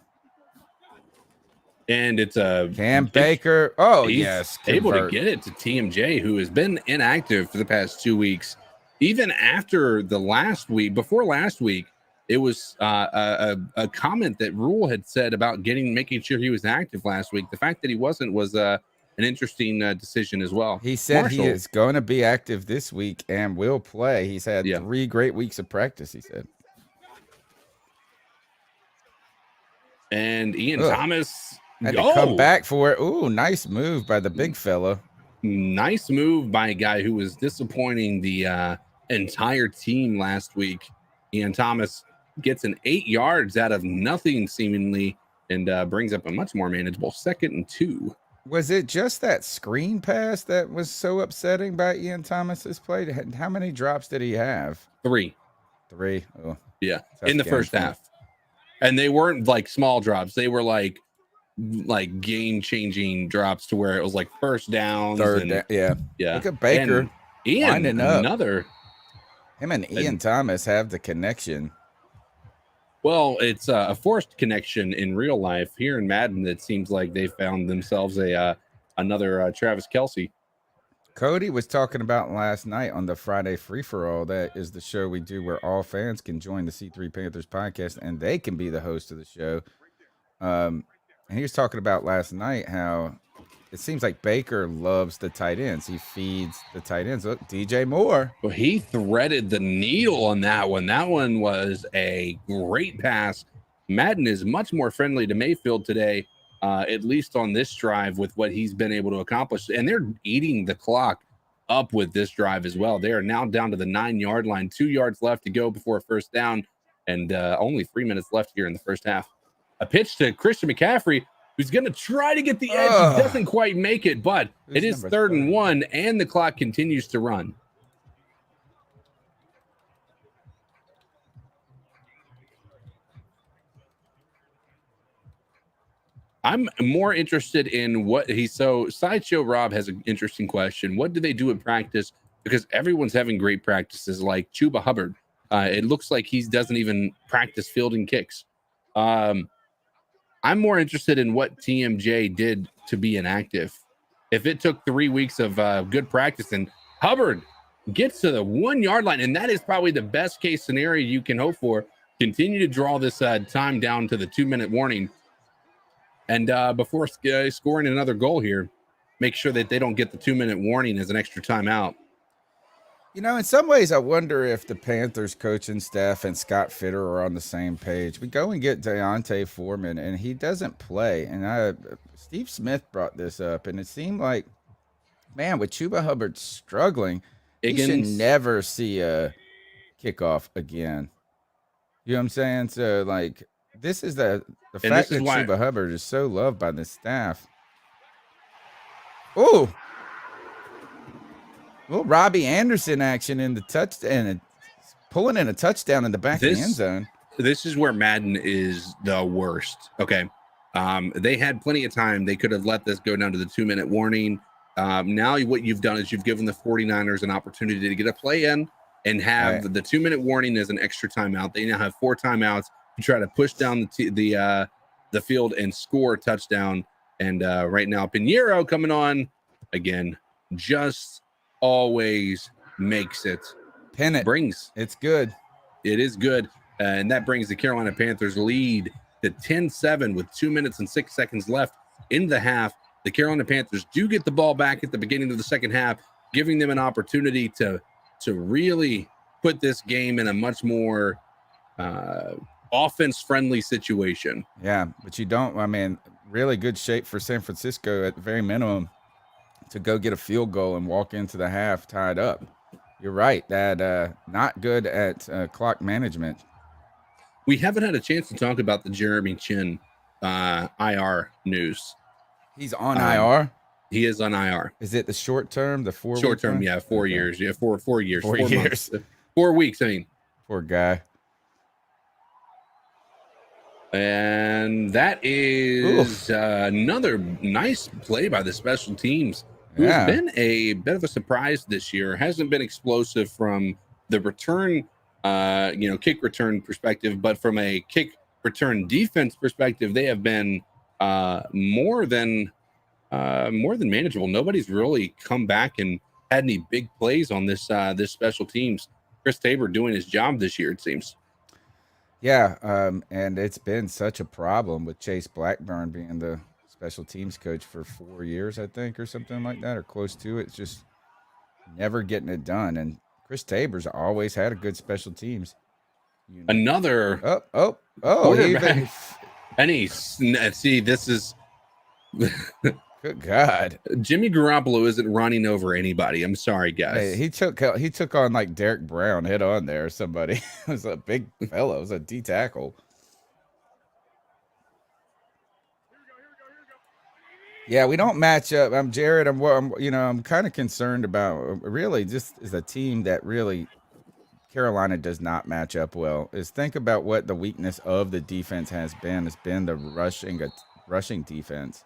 And it's a Cam Baker. Oh, he's yes. Able to get it to TMJ, who has been inactive for the past 2 weeks. Even after the last week, before last week, it was a comment that Rule had said about making sure he was active last week. The fact that he wasn't was an interesting decision as well. He said he is going to be active this week and will play. He's had 3 great weeks of practice, he said. And Ian Thomas had to come back for it. Ooh, nice move by the big fella. Nice move by a guy who was disappointing the entire team last week. Ian Thomas gets an 8 yards out of nothing seemingly and brings up a much more manageable 2nd and 2. Was it just that screen pass that was so upsetting by Ian Thomas's play? How many drops did he have? 3. 3. Oh, yeah, in the first half. And they weren't like small drops. They were like game-changing drops to where it was like first downs. Yeah. Look at Baker. And Ian, another. Him and Ian Thomas have the connection. Well, it's a forced connection in real life. Here in Madden, it seems like they found themselves another Travis Kelce. Cody was talking about last night on the Friday Free-For-All. That is the show we do where all fans can join the C3 Panthers podcast, and they can be the host of the show. And he was talking about last night how it seems like Baker loves the tight ends. He feeds the tight ends. Look, DJ Moore. Well, he threaded the needle on that one. That one was a great pass. Madden is much more friendly to Mayfield today, at least on this drive with what he's been able to accomplish. And they're eating the clock up with this drive as well. They are now down to the 9-yard line, 2 yards left to go before a first down, and only 3 minutes left here in the first half. A pitch to Christian McCaffrey, who's going to try to get the edge. He doesn't quite make it, but it is 3rd and 1, and the clock continues to run. I'm more interested in what so Sideshow Rob has an interesting question. What do they do in practice? Because everyone's having great practices like Chuba Hubbard. It looks like he doesn't even practice fielding kicks. I'm more interested in what TMJ did to be inactive. If it took 3 weeks of good practice and Hubbard gets to the 1-yard line, and that is probably the best case scenario you can hope for, continue to draw this time down to the 2-minute warning. And before scoring another goal here, make sure that they don't get the 2-minute warning as an extra timeout. You know, in some ways, I wonder if the Panthers coaching staff and Scott Fitter are on the same page. We go and get Deontay Foreman, and he doesn't play. And Steve Smith brought this up, and it seemed like, man, with Chuba Hubbard struggling, he should never see a kickoff again. You know what I'm saying? So, like, this is the fact that Chuba Hubbard is so loved by the staff. Ooh. Well, Robbie Anderson action in the touchdown, and pulling in a touchdown in the back of the end zone. This is where Madden is the worst. Okay. They had plenty of time. They could have let this go down to the 2-minute warning. Now what you've done is you've given the 49ers an opportunity to get a play in and have the 2-minute warning as an extra timeout. They now have 4 timeouts to try to push down the field and score a touchdown. And right now, Pinheiro coming on again, just always makes it. Pin it. It's good. It is good. And that brings the Carolina Panthers lead to 10-7 with 2 minutes and 6 seconds left in the half. The Carolina Panthers do get the ball back at the beginning of the second half, giving them an opportunity to really put this game in a much more offense-friendly situation. Yeah, but you don't, I mean, really good shape for San Francisco at the very minimum to go get a field goal and walk into the half tied up. You're right, that not good at clock management. We haven't had a chance to talk about the Jeremy Chin IR news. He's on IR? He is on IR. Is it the short term, the 4 short term? Yeah, 4 years. Yeah, 4 years. 4 years. Months. 4 weeks, I mean. Poor guy. And that is another nice play by the special teams. Who's been a bit of a surprise this year. Hasn't been explosive from the return, kick return perspective, but from a kick return defense perspective, they have been more than manageable. Nobody's really come back and had any big plays on this special teams. Chris Tabor doing his job this year, it seems. Yeah, and it's been such a problem with Chase Blackburn being the special teams coach for 4 years, I think, or something like that, or close to it. It's just never getting it done. And Chris Tabor's always had a good special teams. Another quarterback. This is good God. Jimmy Garoppolo isn't running over anybody. I'm sorry, guys. Hey, he took on like Derek Brown head on there. Somebody it was a big fellow. It was a D tackle. Yeah, we don't match up. I'm Jared. I'm kind of concerned about really just as a team that really Carolina does not match up well. Is think about what the weakness of the defense has been. It's been the rushing defense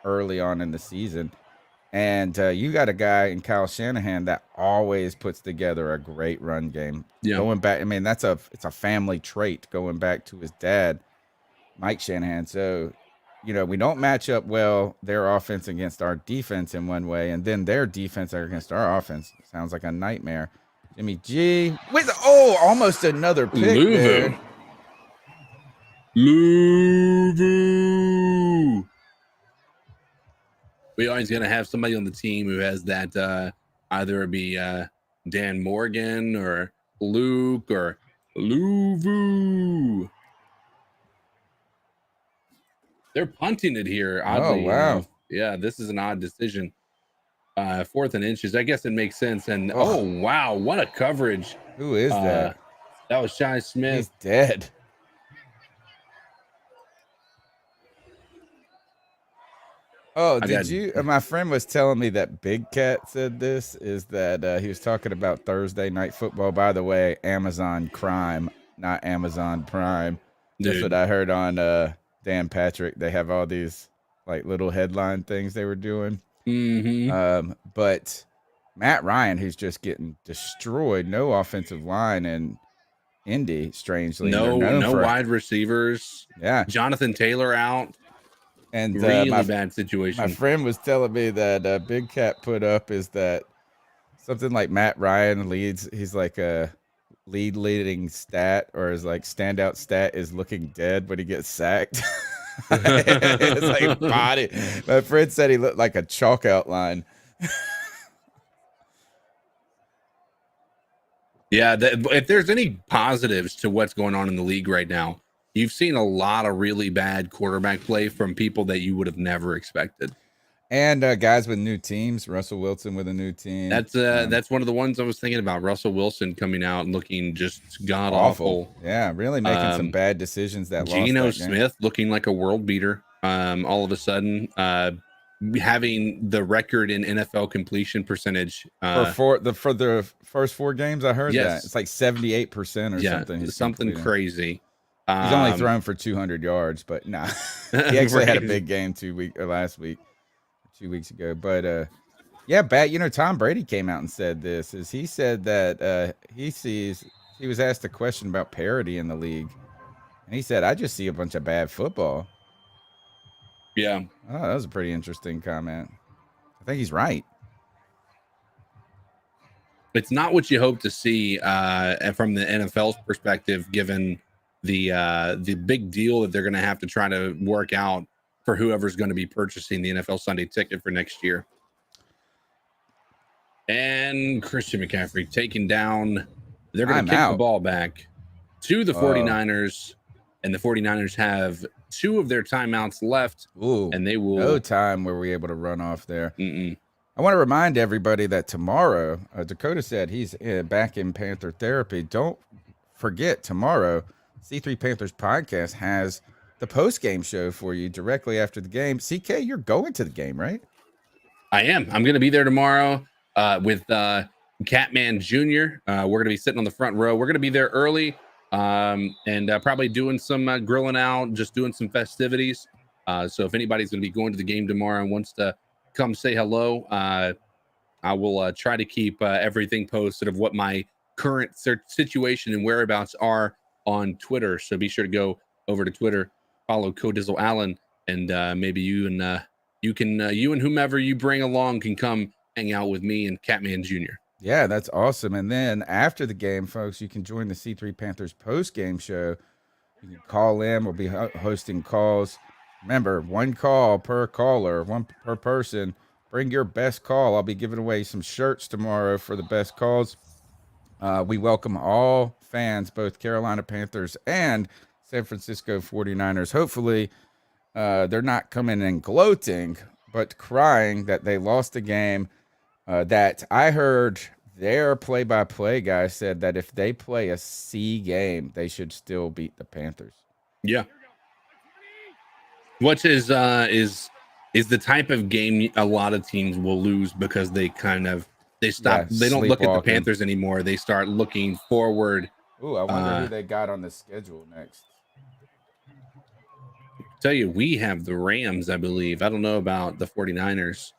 early on in the season. And you got a guy in Kyle Shanahan that always puts together a great run game. Yeah. Going back, I mean, it's a family trait going back to his dad, Mike Shanahan. So, we don't match up well, their offense against our defense in one way, and then their defense against our offense. Sounds like a nightmare. Jimmy G with almost another pick there. Luvu. We always going to have somebody on the team who has that either it be Dan Morgan or Luke or Luvu. They're punting it here. Oddly, wow. Yeah, this is an odd decision. 4th and inches. I guess it makes sense. And wow, what a coverage. Who is that? That was Shi Smith. He's dead. Oh, did you? My friend was telling me that Big Cat said this, is that he was talking about Thursday Night Football. By the way, Amazon Crime, not Amazon Prime. Dude. That's what I heard on Dan Patrick. They have all these like little headline things they were doing. Mm-hmm. But Matt Ryan, who's just getting destroyed, no offensive line in Indy, strangely. No wide receivers. Yeah. Jonathan Taylor out. And really bad situation. My friend was telling me that Big Cat put up is that something like Matt Ryan leads. He's like a leading stat, or his like standout stat is looking dead when he gets sacked. It's like body. My friend said he looked like a chalk outline. Yeah, if there's any positives to what's going on in the league right now, you've seen a lot of really bad quarterback play from people that you would have never expected. And guys with new teams, Russell Wilson with a new team. That's one of the ones I was thinking about. Russell Wilson coming out and looking just god awful. Yeah, really making some bad decisions. Geno Smith looking like a world beater. All of a sudden, having the record in NFL completion percentage for the first 4 games. I heard that it's like 78% or something. He's something crazy. He's only thrown for 200 yards, but nah, he actually had a big game 2 weeks ago. But yeah, Tom Brady came out and said this. He said that he was asked a question about parity in the league, and he said, "I just see a bunch of bad football." Yeah. Oh, that was a pretty interesting comment. I think he's right. It's not what you hope to see from the NFL's perspective, given the big deal that they're going to have to try to work out for whoever's going to be purchasing the NFL Sunday ticket for next year. And Christian McCaffrey taking down. They're going to kick the ball back to the 49ers, and the 49ers have 2 of their timeouts left. Ooh, and they will no time where we're able to run off there. Mm-mm. I want to remind everybody that tomorrow, Dakota said he's back in Panther therapy. Don't forget, tomorrow, C3 Panthers podcast has the post-game show for you directly after the game. CK, you're going to the game, right? I am. I'm going to be there tomorrow with Catman Jr. We're going to be sitting on the front row. We're going to be there early and probably doing some grilling out, just doing some festivities. So if anybody's going to be going to the game tomorrow and wants to come say hello, I will try to keep everything posted of what my current situation and whereabouts are on Twitter. So be sure to go over to Twitter, follow Codizzle Allen, and maybe you and whomever you bring along can come hang out with me and Catman Jr. Yeah, that's awesome. And then after the game, folks, you can join the C3 Panthers post-game show. You can call in. We'll be hosting calls. Remember, 1 call per caller, 1 per person. Bring your best call. I'll be giving away some shirts tomorrow for the best calls. We welcome all fans, both Carolina Panthers and San Francisco 49ers. Hopefully, they're not coming in gloating, but crying that they lost a game. That I heard their play-by-play guy said that if they play a C game, they should still beat the Panthers. Yeah. Which is the type of game a lot of teams will lose because they stop. They don't look at the Panthers anymore. They start looking forward. Ooh, I wonder who they got on the schedule next. Tell you, we have the Rams, I believe. I don't know about the 49ers.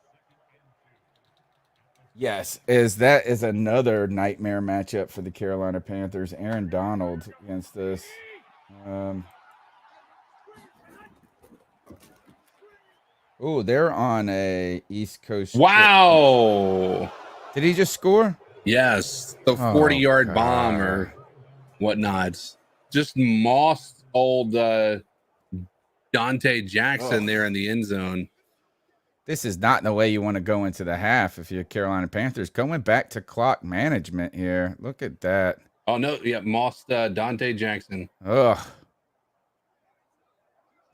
Yes, that is another nightmare matchup for the Carolina Panthers. Aaron Donald against this. Oh, they're on a East Coast. Wow. Trip. Did he just score? Yes. The 40-yard bomb or whatnot. Just mossed old Dante Jackson there in the end zone. This is not the way you want to go into the half if you're Carolina Panthers. Going back to clock management here. Look at that. Oh, no. Yeah, mossed Dante Jackson. Ugh.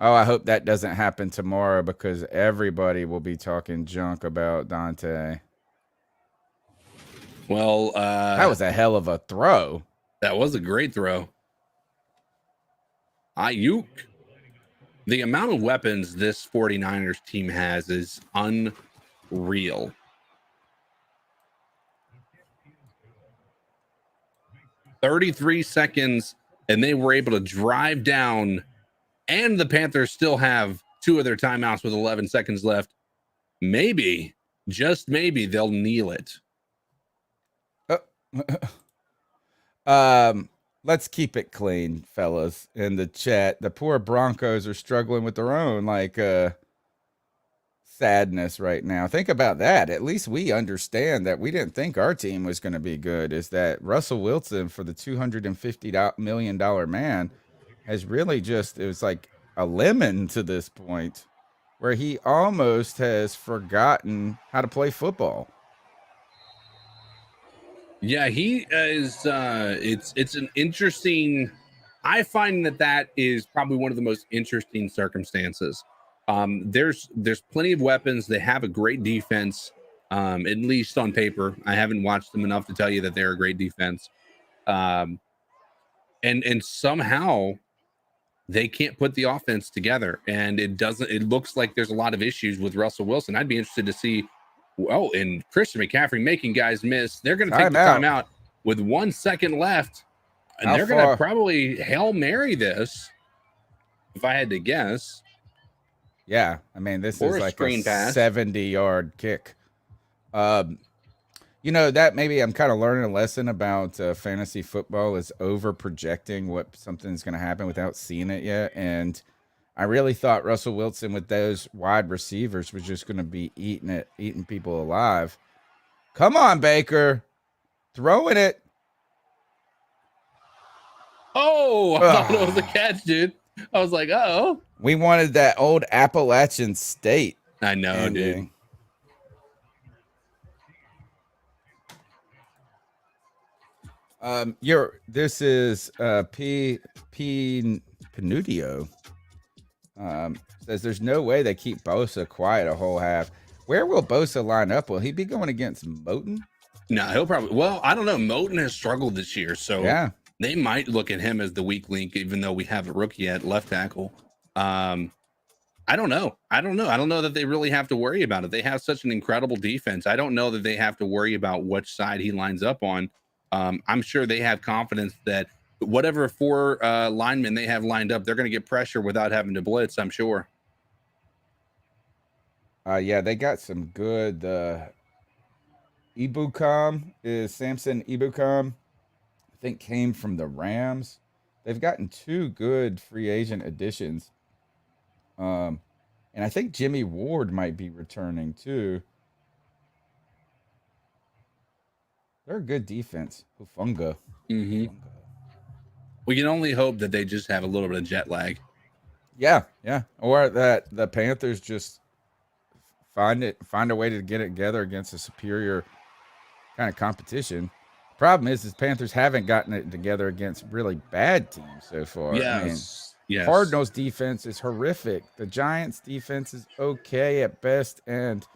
Oh, I hope that doesn't happen tomorrow because everybody will be talking junk about Dante. Well, that was a hell of a throw. That was a great throw. Ayuk. The amount of weapons this 49ers team has is unreal. "33 seconds, and they were able to drive down, and the Panthers still have 2 of their timeouts with 11 seconds left. Maybe, just maybe, they'll kneel it. Let's keep it clean, fellas, in the chat. The poor Broncos are struggling with their own, sadness right now. Think about that. At least we understand that we didn't think our team was going to be good. Is that Russell Wilson, for the $250 million man, has really just, it was like a lemon to this point where he almost has forgotten how to play football. Yeah, he is. It's an interesting. I find that is probably one of the most interesting circumstances. There's plenty of weapons. They have a great defense, at least on paper. I haven't watched them enough to tell you that they're a great defense. And somehow they can't put the offense together, and it doesn't. It looks like there's a lot of issues with Russell Wilson. I'd be interested to see. Oh, and Christian McCaffrey making guys miss. They're going to take the timeout with 1 second left, and they're going to probably Hail Mary this, if I had to guess. Yeah, I mean, this is like a 70-yard kick. You know, that maybe I'm kind of learning a lesson about fantasy football is over projecting what something's going to happen without seeing it yet. And I really thought Russell Wilson with those wide receivers was just going to be eating people alive. Come on, Baker. Throwing it. Oh, I thought it was a catch, dude. I was like, uh-oh. We wanted that old Appalachian State. I know, ending. Dude. This is P Panudio. Says there's no way they keep Bosa quiet a whole half. Where will Bosa line up? Will he be going against Moton? No, he'll probably. Well, I don't know. Moton has struggled this year, so yeah, they might look at him as the weak link, even though we have a rookie at left tackle. I don't know. I don't know that they really have to worry about it. They have such an incredible defense. I don't know that they have to worry about which side he lines up on. I'm sure they have confidence that whatever four linemen they have lined up, they're going to get pressure without having to blitz, I'm sure. Yeah, they got some good. Ibukam is Samson Ibukam. I think came from the Rams. They've gotten two good free agent additions. And I think Jimmy Ward might be returning too. They're a good defense. Hufunga. Mm-hmm. We can only hope that they just have a little bit of jet lag. Yeah. Or that the Panthers just find a way to get it together against a superior kind of competition. Problem is Panthers haven't gotten it together against really bad teams so far. Yes. Yes. Cardinals defense is horrific. The Giants defense is okay at best, and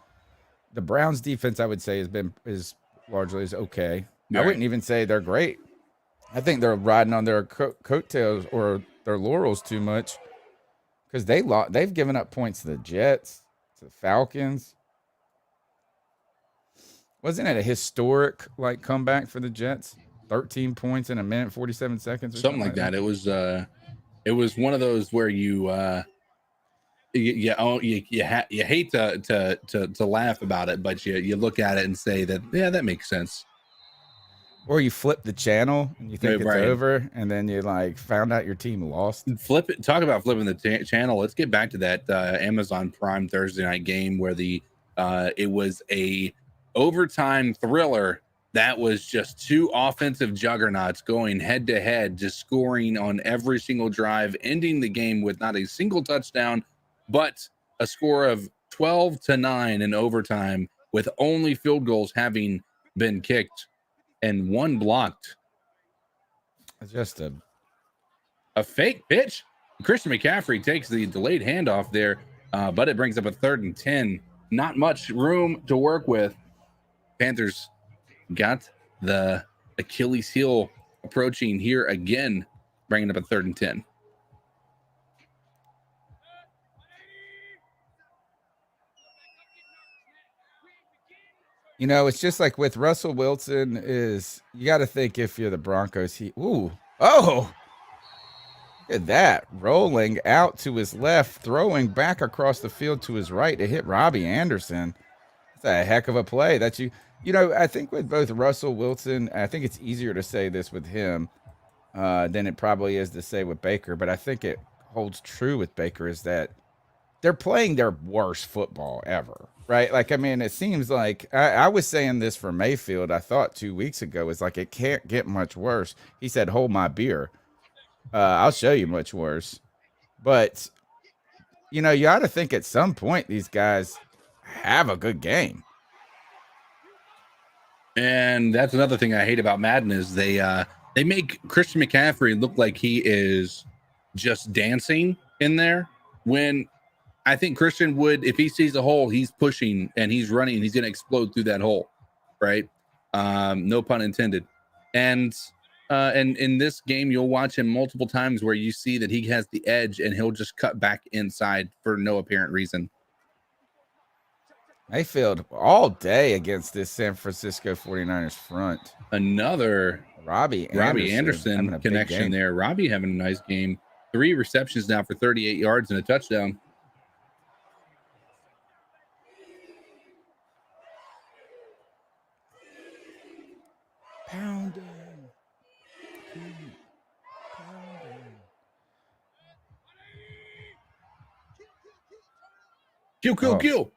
the Browns defense I would say is largely okay. Right. I wouldn't even say they're great. I think they're riding on their coattails or their laurels too much because they've given up points to the Jets, to the Falcons. Wasn't it a historic comeback for the Jets? 13 points in a minute, 47 seconds, or something like that. It was one of those where you hate to laugh about it, but you look at it and say that that makes sense. Or you flip the channel and you think it's over, and then you found out your team lost. Flip it. Talk about flipping the channel. Let's get back to that Amazon Prime Thursday night game where it was a overtime thriller. That was just two offensive juggernauts going head to head, just scoring on every single drive, ending the game with not a single touchdown, but a score of 12-9 in overtime, with only field goals having been kicked and one blocked. Just a fake pitch. Christian McCaffrey takes the delayed handoff there, but it brings up a 3rd and 10. Not much room to work with. Panthers got the Achilles heel approaching here again, bringing up a 3rd and 10. You know, it's just like with Russell Wilson is you got to think if you're the Broncos, look at that, rolling out to his left, throwing back across the field to his right to hit Robbie Anderson. That's a heck of a play. I think with both Russell Wilson, I think it's easier to say this with him than it probably is to say with Baker, but I think it holds true with Baker is that they're playing their worst football ever, right? It seems like I was saying this for Mayfield, I thought 2 weeks ago, is it can't get much worse. He said, hold my beer. I'll show you much worse. But you know, you ought to think at some point these guys have a good game. And that's another thing I hate about Madden is they make Christian McCaffrey look like he is just dancing in there, when I think Christian would, if he sees a hole, he's pushing and he's running and he's going to explode through that hole, right? No pun intended. And in this game, you'll watch him multiple times where you see that he has the edge and he'll just cut back inside for no apparent reason. Mayfield all day against this San Francisco 49ers front. Another Robbie Anderson connection there. Robbie having a nice game. 3 receptions now for 38 yards and a touchdown. Pounding. Kill.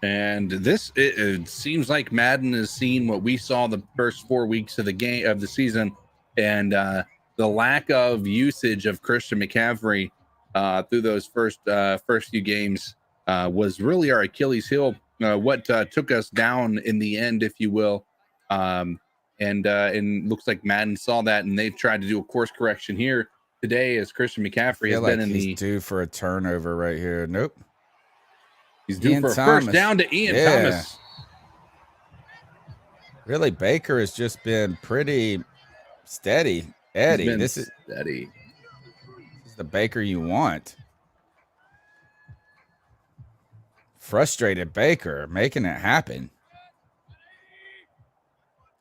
And this, it seems like Madden has seen what we saw the first 4 weeks of the season, and the lack of usage of Christian McCaffrey through those first few games was really our Achilles heel. What took us down in the end, if you will, and looks like Madden saw that, and they've tried to do a course correction here today as Christian McCaffrey has been in the due for a turnover right here. Nope. He's due for a first down to Ian Thomas. Really, Baker has just been pretty steady. Eddie, this is steady. This is the Baker you want. Frustrated Baker, making it happen.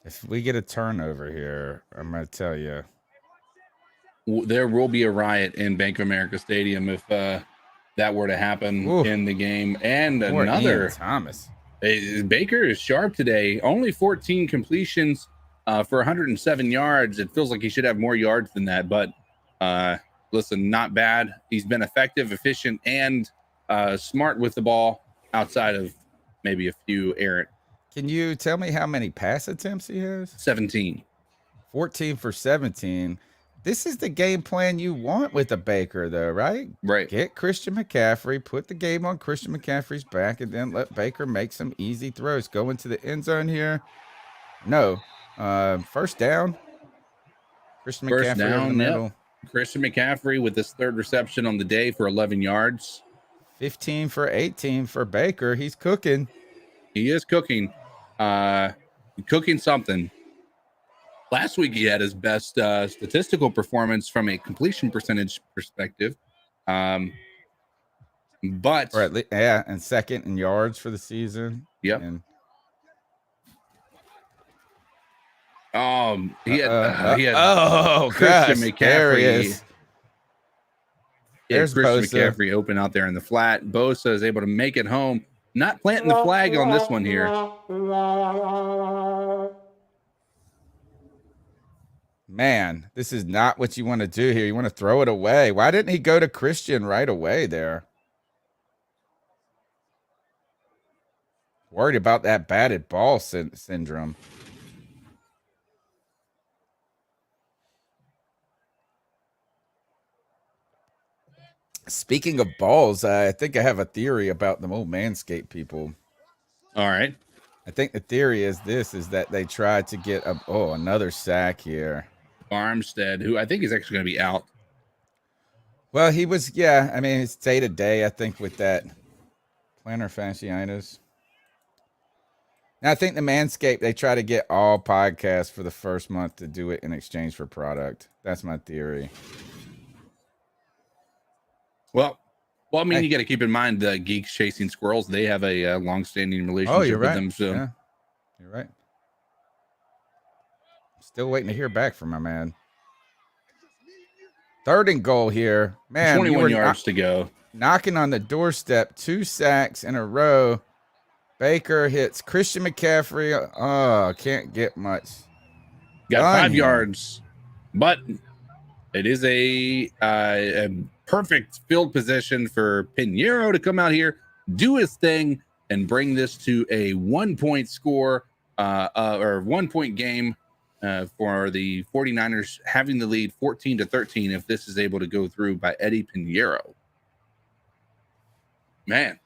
If we get a turnover here, I'm going to tell you. There will be a riot in Bank of America Stadium if that were to happen in the game. And another Ian Thomas. Baker is sharp today. Only 14 completions for 107 yards. It feels like he should have more yards than that, but listen, not bad. He's been effective, efficient, and smart with the ball outside of maybe a few errant. Can you tell me how many pass attempts he has? 17. 14 for 17. This is the game plan you want with a Baker, though, right? Right. Get Christian McCaffrey, put the game on Christian McCaffrey's back, and then let Baker make some easy throws. Go into the end zone here. No. First down. Christian McCaffrey in the middle. Yep. Christian McCaffrey with his 3rd reception on the day for 11 yards. 15 for 18 for Baker. He's cooking. He is cooking. Cooking something. Last week, he had his best statistical performance from a completion percentage perspective. But or at least, and second in yards for the season. Yep. And, he had Christian McCaffrey. There he is. There's Christian McCaffrey open out there in the flat. Bosa is able to make it home. Not planting the flag on this one here. Man, this is not what you want to do here. You want to throw it away. Why didn't he go to Christian right away there? Worried about that batted ball syndrome. Speaking of balls, I think I have a theory about them old Manscaped people. All right. I think the theory is that they tried to get another sack here. Armstead, who I think is actually going to be out. Well, he was, I mean, it's day to day, I think, with that plantar fasciitis. Now, I think the Manscaped, they try to get all podcasts for the first month to do it in exchange for product. That's my theory. Well, I mean, you got to keep in mind the Geeks Chasing Squirrels. They have a long-standing relationship with them. So. Yeah, you're right. Still waiting to hear back from my man. 3rd and goal here. Man, 21 yards to go. Knocking on the doorstep. 2 sacks in a row. Baker hits Christian McCaffrey. Oh, can't get much. Got 5 yards, but it is a perfect field position for Pinheiro to come out here, do his thing, and bring this to a 1-point score or 1-point game. for the 49ers having the lead 14-13 if this is able to go through by Eddie Pinheiro. Man.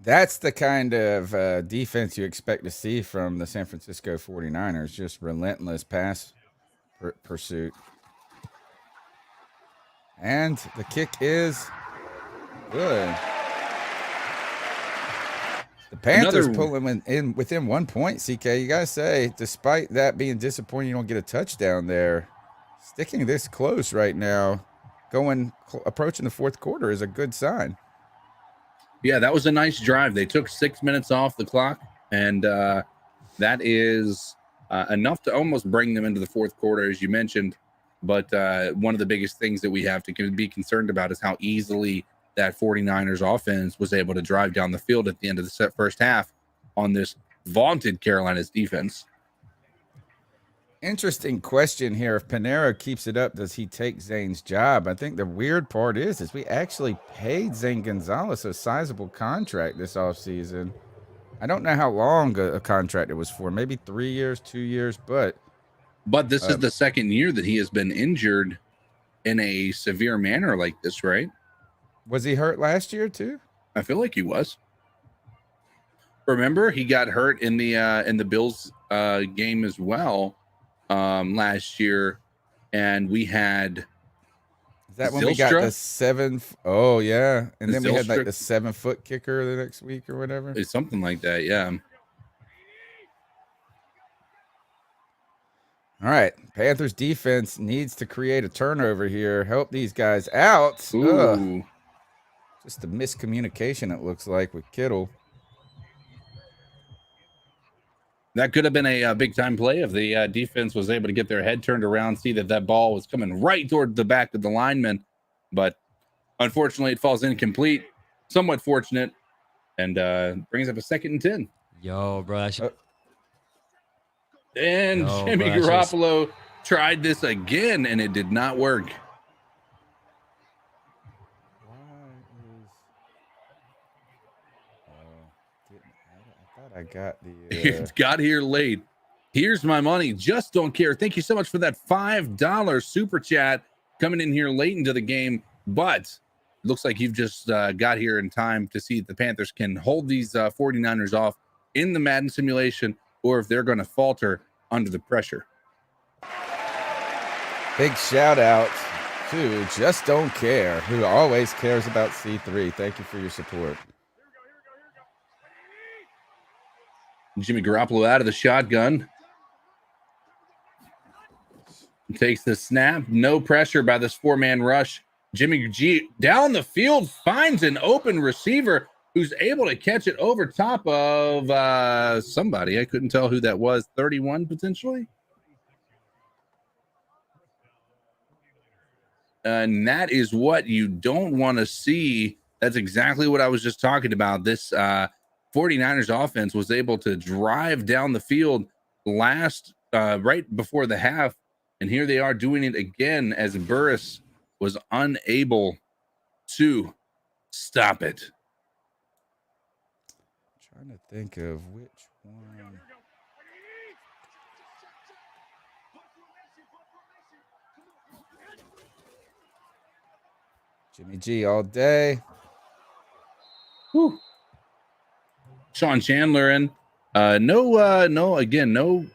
That's the kind of defense you expect to see from the San Francisco 49ers, just relentless pass pursuit. And the kick is good. The Panthers pulling in within 1 point, CK. You got to say, despite that being disappointing, you don't get a touchdown there. Sticking this close right now, approaching the fourth quarter is a good sign. Yeah, that was a nice drive. They took 6 minutes off the clock, and that is enough to almost bring them into the fourth quarter, as you mentioned. But one of the biggest things that we have to be concerned about is how easily that 49ers offense was able to drive down the field at the end of the first half on this vaunted Carolina's defense. Interesting question here. If Pinheiro keeps it up, does he take Zane's job? I think the weird part is we actually paid Zane Gonzalez a sizable contract this offseason. I don't know how long a contract it was for, maybe 3 years, 2 years, but this is the second year that he has been injured in a severe manner like this, right? Was he hurt last year too? I feel like he was. Remember, he got hurt in the Bills game as well. Last year, and we had that when we got the 7. Oh yeah, and then we had like the 7-foot kicker the next week or whatever. It's something like that, yeah. All right, Panthers defense needs to create a turnover here. Help these guys out. Ooh. Just a miscommunication, it looks like, with Kittle. That could have been a big time play if the defense was able to get their head turned around, see that ball was coming right toward the back of the lineman. But unfortunately, it falls incomplete. Somewhat fortunate, and brings up a 2nd and 10. Yo, bro. Jimmy Garoppolo tried this again, and it did not work. I got the It got here late. Here's my money. Just don't care. Thank you so much for that $5 super chat coming in here late into the game. But looks like you've just got here in time to see if the Panthers can hold these 49ers off in the Madden simulation, or if they're going to falter under the pressure. Big shout out to Just Don't Care, who always cares about C3. Thank you for your support. Jimmy Garoppolo out of the shotgun. Takes the snap. No pressure by this 4-man rush. Jimmy G down the field finds an open receiver who's able to catch it over top of somebody. I couldn't tell who that was. 31 potentially. And that is what you don't want to see. That's exactly what I was just talking about. This 49ers offense was able to drive down the field right before the half, and here they are doing it again as Burris was unable to stop it. I'm trying to think of which one. Jimmy G all day. Whew. Sean Chandler in. No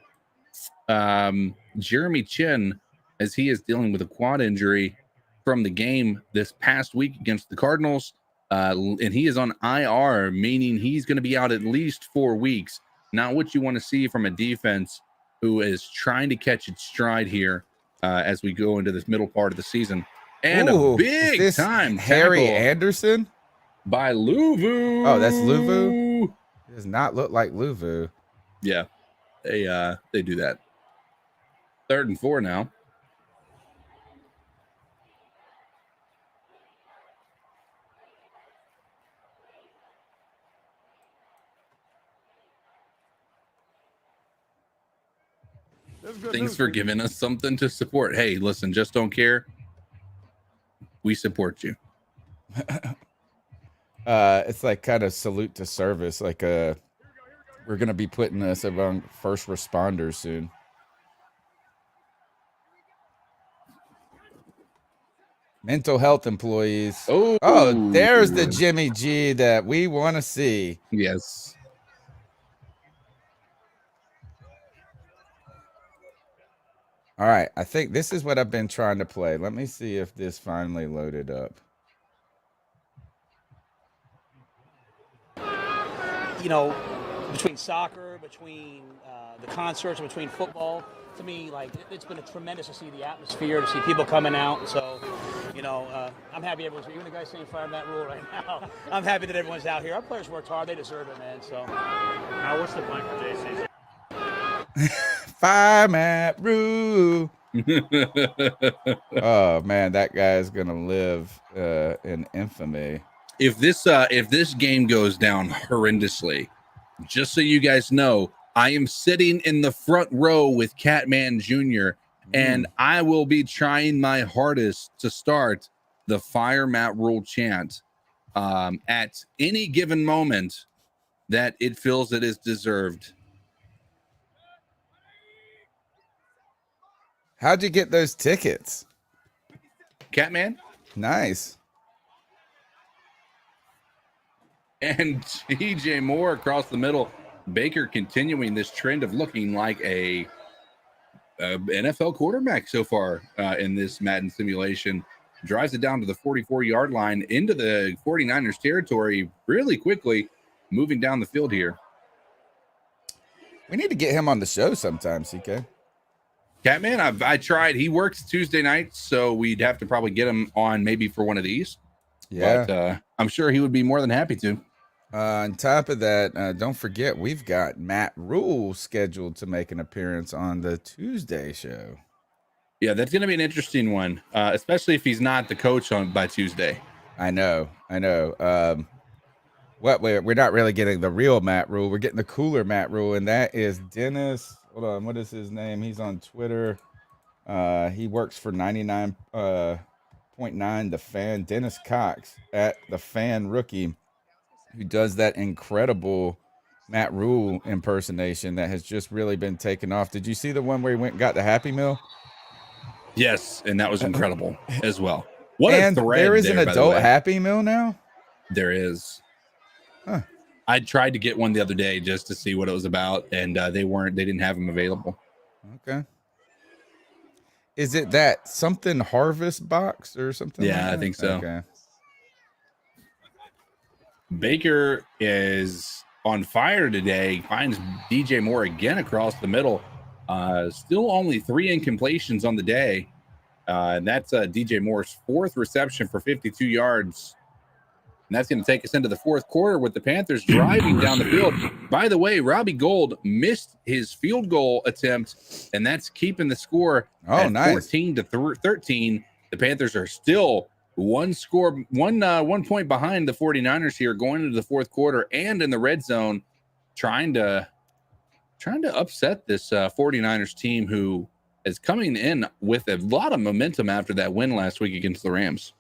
Jeremy Chin, as he is dealing with a quad injury from the game this past week against the Cardinals. And he is on IR, meaning he's going to be out at least 4 weeks. Not what you want to see from a defense who is trying to catch its stride here as we go into this middle part of the season. And a big time Harry Anderson by Luvu. Oh, that's Luvu. It does not look like Luvu. Yeah, they do that. 3rd and 4 now. Thanks for giving us something to support. Hey, listen, just don't care. We support you. It's like kind of salute to service, like We're going to be putting this among first responders soon. Mental health employees. Oh, there's the Jimmy G that we want to see. Yes. All right. I think this is what I've been trying to play. Let me see if this finally loaded up. You know, between soccer, between the concerts, between football, to me, like, it's been tremendous to see the atmosphere, to see people coming out. So, you know, I'm happy everyone's, even the guys saying fire that rule right now, I'm happy that everyone's out here. Our players worked hard. They deserve it, man. So, now what's the plan for JC? Fire Matt Rue. Oh man, that guy's gonna live in infamy. If this game goes down horrendously, just so you guys know, I am sitting in the front row with Catman Jr. and I will be trying my hardest to start the Fire Matt Rule chant at any given moment that it feels it is deserved. How'd you get those tickets? Catman? Nice. And TJ Moore across the middle. Baker continuing this trend of looking like a NFL quarterback so far in this Madden simulation. Drives it down to the 44-yard line into the 49ers territory really quickly, moving down the field here. We need to get him on the show sometime, CK. Catman, I tried. He works Tuesday nights, so we'd have to probably get him on maybe for one of these. Yeah. But I'm sure he would be more than happy to. On top of that, don't forget, we've got Matt Rule scheduled to make an appearance on the Tuesday show. Yeah, that's going to be an interesting one, especially if he's not the coach by Tuesday. I know. We're not really getting the real Matt Rule. We're getting the cooler Matt Rule, and that is Dennis. Hold on, what is his name? He's on Twitter. He works for 99.9 The Fan. Dennis Cox at The Fan Rookie, who does that incredible Matt Rule impersonation that has just really been taken off. Did you see the one where he went and got the Happy Meal? Yes, and that was incredible as well. What and a thread there is an there, adult Happy Meal now? There is. Huh. I tried to get one the other day just to see what it was about, and they didn't have them available. Okay. Is it that something harvest box or something? Yeah, like I think so. Okay. Baker is on fire today. Finds DJ Moore again across the middle. Still only 3 incompletions on the day. And that's DJ Moore's 4th reception for 52 yards. And that's going to take us into the 4th quarter with the Panthers driving down the field. By the way, Robbie Gould missed his field goal attempt, and that's keeping the score at 14-13. The Panthers are still one point behind the 49ers here going into the 4th quarter and in the red zone, trying to upset this 49ers team who is coming in with a lot of momentum after that win last week against the Rams.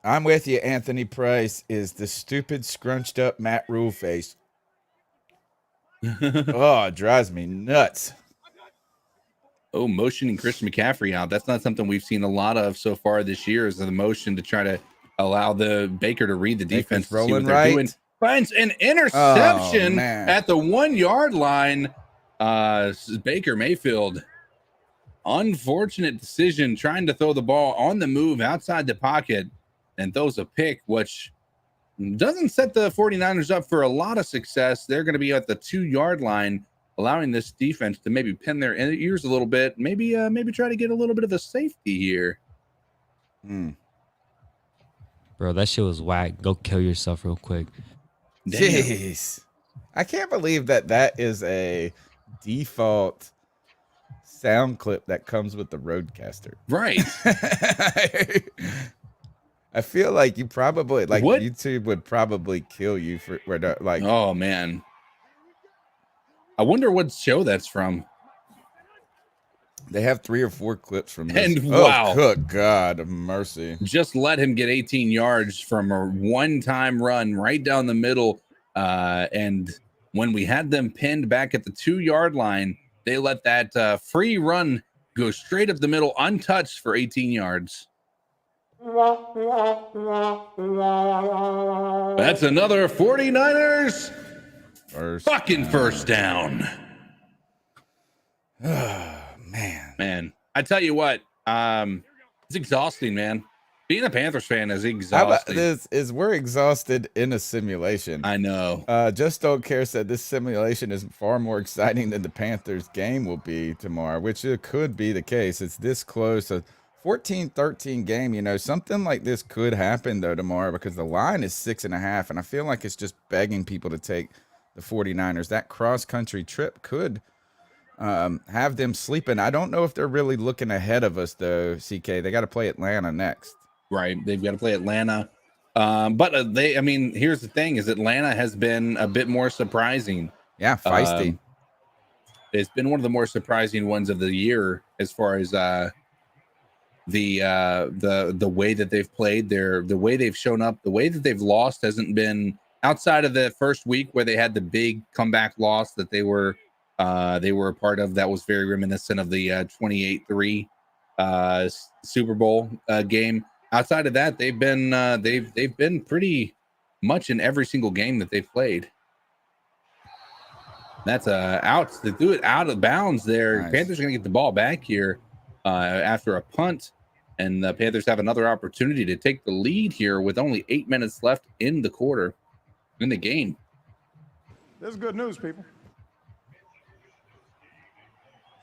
I'm with you. Anthony Price is the stupid, scrunched up Matt Rule face. Oh, it drives me nuts. Oh, motioning Christian McCaffrey out. That's not something we've seen a lot of so far this year, is the motion to try to allow the Baker to read the defense. To see what they're doing. Finds an interception at the 1-yard line. Baker Mayfield, unfortunate decision, trying to throw the ball on the move outside the pocket and throws a pick, which doesn't set the 49ers up for a lot of success. They're going to be at the 2-yard line, allowing this defense to maybe pin their ears a little bit, maybe try to get a little bit of a safety here. Bro, that shit was whack. Go kill yourself real quick. Jeez. I can't believe that is a default sound clip that comes with the Roadcaster. Right. I feel like you probably, like, YouTube would probably kill you for, like, oh man. I wonder what show that's from. They have 3 or 4 clips from this. And wow. Good God of mercy. Just let him get 18 yards from a one-time run right down the middle. And when we had them pinned back at the 2-yard line, they let that free run go straight up the middle, untouched for 18 yards. That's another 49ers first down. Man, I tell you what, it's exhausting, man. Being a Panthers fan is exhausting. How about this? We're exhausted in a simulation. I know. Just Don't Care said this simulation is far more exciting than the Panthers game will be tomorrow, which it could be the case. It's this close. A 14-13 game, you know, something like this could happen though tomorrow because the line is 6.5, and I feel like it's just begging people to take the 49ers. That cross-country trip could have them sleeping. I don't know if they're really looking ahead of us though, CK. They got to play Atlanta next. Right. They've got to play Atlanta. But I mean, here's the thing is Atlanta has been a bit more surprising. Yeah, feisty. It's been one of the more surprising ones of the year as far as the way that they've played, the way they've shown up, the way that they've lost hasn't been outside of the first week where they had the big comeback loss that they were a part of. That was very reminiscent of the 28-3 Super Bowl game. Outside of that, they've been pretty much in every single game that they've played. That's out. They threw it out of bounds there. Nice. Panthers are going to get the ball back here after a punt, and the Panthers have another opportunity to take the lead here with only 8 minutes left in the quarter in the game. This is good news, people.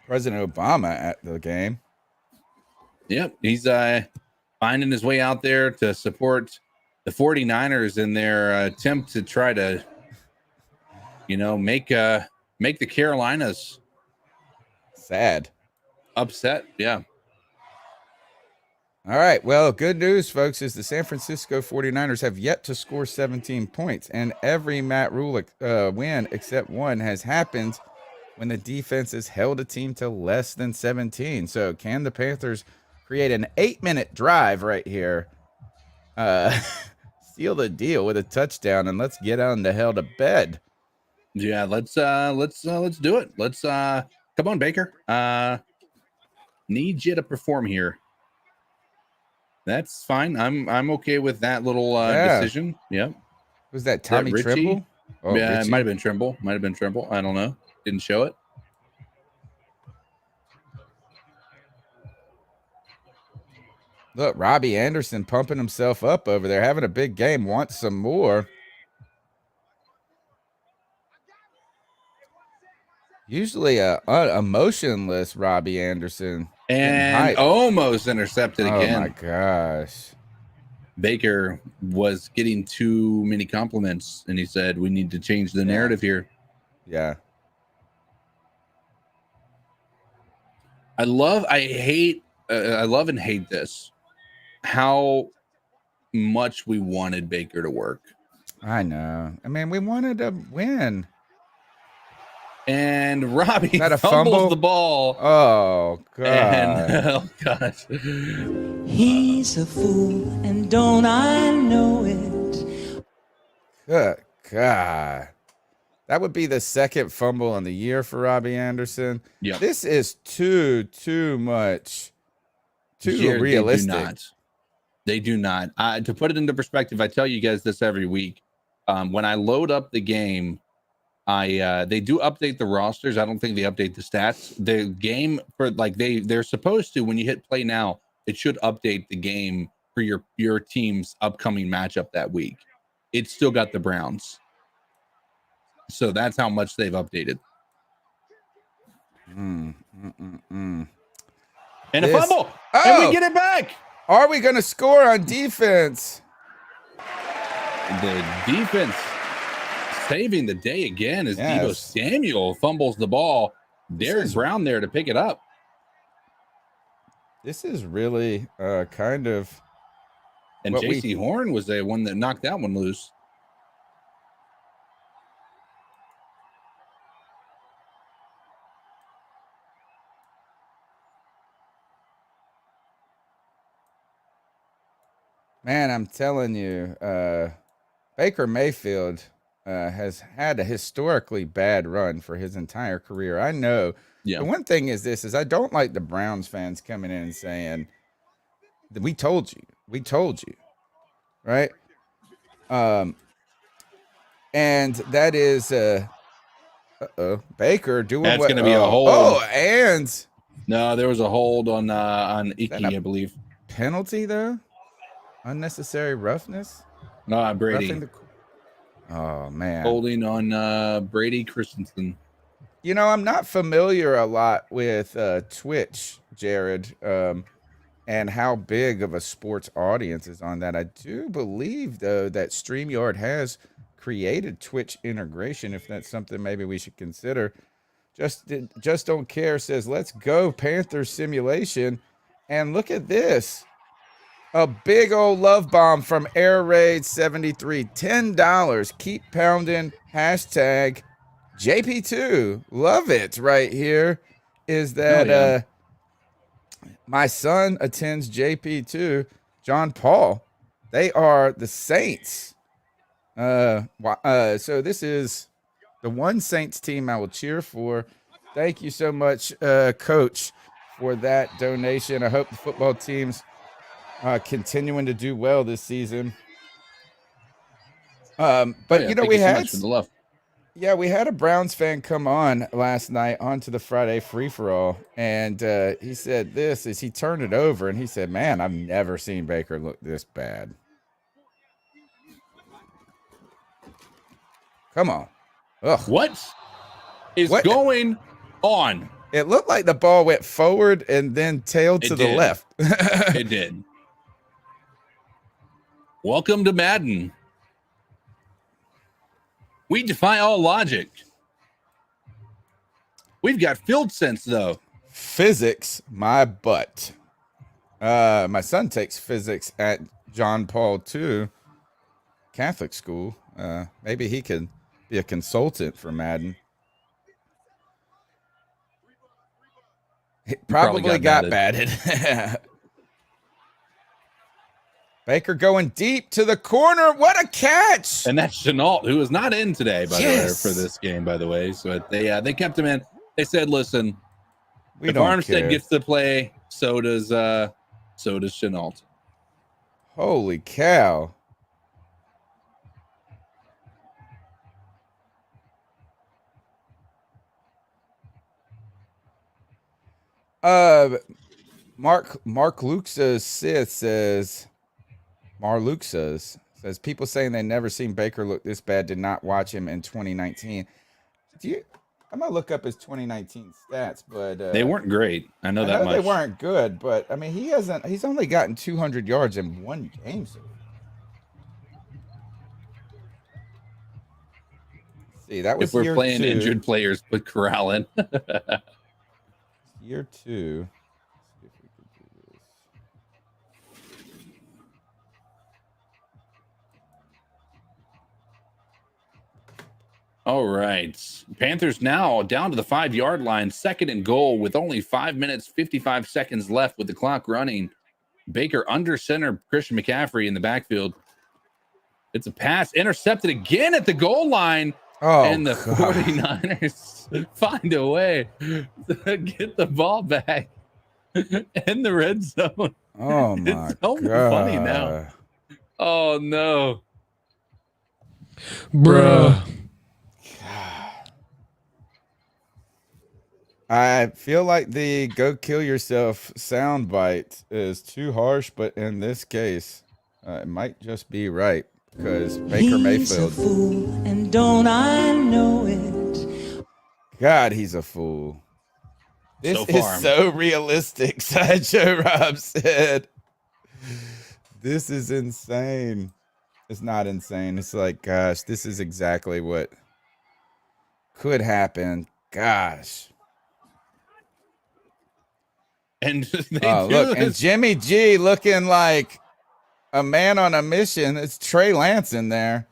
President Obama at the game. Yep, he's finding his way out there to support the 49ers in their attempt to try to, you know, make the Carolinas Sad. upset. Yeah. All right. Well, good news, folks, is the San Francisco 49ers have yet to score 17 points, and every Matt Rule win except one has happened when the defense has held a team to less than 17. So can the Panthers create an 8-minute drive right here, seal the deal with a touchdown, and let's get on the hell to bed? Yeah, let's do it. Let's come on, Baker. Need you to perform here. That's fine. I'm okay with that little decision. Yep. Was that Tommy Richie? Trimble? Oh, yeah, Richie? it might have been Trimble. I don't know. Didn't show it. Look, Robbie Anderson pumping himself up over there, having a big game, wants some more. Usually a emotionless Robbie Anderson. And almost intercepted again. Oh, my gosh. Baker was getting too many compliments, and he said, we need to change the narrative here. Yeah. I love and hate this. How much we wanted Baker to work. I know. I mean, we wanted to win. And Robbie fumbles fumble? The ball. Oh, God. And, oh, gosh. He's a fool, and don't I know it? Good God. That would be the second fumble in the year for Robbie Anderson. Yeah. This is too much. Too realistic. They do not. To put it into perspective, I tell you guys this every week. When I load up the game, they do update the rosters. I don't think they update the stats. The game for they're supposed to, when you hit play now, it should update the game for your team's upcoming matchup that week. It's still got the Browns. So that's how much they've updated. And a fumble. Oh! And we get it back. Are we going to score on defense? The defense saving the day again as Deebo Samuel fumbles the ball. Derrick Brown there to pick it up. This is really kind of. And JC Horn was the one that knocked that one loose. Man, I'm telling you, Baker Mayfield, has had a historically bad run for his entire career. I know. Yeah. The one thing is I don't like the Browns fans coming in and saying, we told you, right? And that is Baker doing That's what? going to be a hold. Oh, and no, there was a hold on Icky, I believe. Penalty though, unnecessary roughness. No, Brady. Oh man, Holding on Brady Christensen. You know, I'm not familiar a lot with Twitch, Jared, and how big of a sports audience is on that. I do believe, though, that StreamYard has created Twitch integration. If that's something maybe we should consider. Just don't care says, let's go Panthers simulation. And look at this. A big old love bomb from Air Raid 73. $10. Keep pounding. Hashtag JP2. Love it right here. Is that my son attends JP2. John Paul. They are the Saints. So this is the one Saints team I will cheer for. Thank you so much, Coach, for that donation. I hope the football team's continuing to do well this season. But you know, we had a Browns fan come on last night onto the Friday free-for-all, and he said this as he turned it over, and he said, man, I've never seen Baker look this bad. Come on. Ugh. What is going on? It looked like the ball went forward and then tailed to the left. It did. Welcome to Madden. We defy all logic. We've got field sense, though. Physics, my butt. My son takes physics at John Paul II Catholic school. Maybe he could be a consultant for Madden. He probably got batted. Baker going deep to the corner. What a catch! And that's Chenault, who is not in today, by the way, for this game, by the way. So they kept him in. They said, listen, if Armstead gets to play, so does Chenault. Holy cow. Mark Luxa says people saying they never seen Baker look this bad did not watch him in 2019. I'm gonna look up his 2019 stats, but they weren't great. I know that much. They weren't good, but I mean he's only gotten 200 yards in one game. So. See, that was if we're playing injured players, put Corral in. Year 2. Let's see if we can do this. All right. Panthers now down to the 5-yard line, 2nd and goal with only 5 minutes, 55 seconds left with the clock running. Baker under center, Christian McCaffrey in the backfield. It's a pass intercepted again at the goal line. And the 49ers find a way to get the ball back in the red zone. Oh, my It's so funny now. Oh, no. Bruh. I feel like the go kill yourself soundbite is too harsh, but in this case, it might just be right. Because Baker Mayfield. He's a fool, and don't I know it? God, he's a fool. This is so realistic, Sideshow Rob said. This is insane. It's not insane. It's like, gosh, this is exactly what could happen. Gosh. And look, and Jimmy G looking like a man on a mission. It's Trey Lance in there.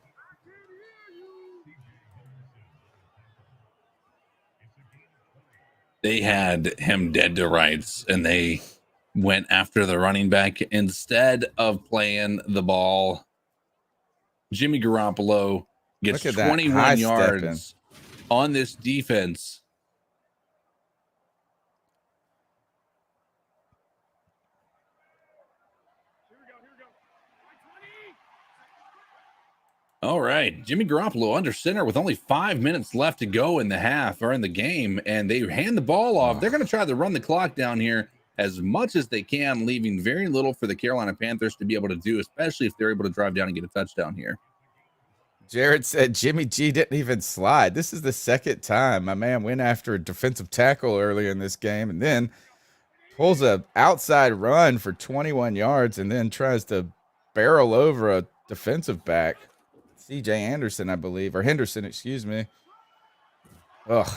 They had him dead to rights, and they went after the running back instead of playing the ball. Jimmy Garoppolo Gets Look at that 21 high yards on this defense. All right, Jimmy Garoppolo under center with only 5 minutes left to go in the half or in the game, and they hand the ball off. They're going to try to run the clock down here as much as they can, leaving very little for the Carolina Panthers to be able to do, especially if they're able to drive down and get a touchdown here. Jared said Jimmy G didn't even slide. This is the second time my man went after a defensive tackle earlier in this game and then pulls a outside run for 21 yards and then tries to barrel over a defensive back. CJ Anderson, I believe, or Henderson, excuse me. Ugh.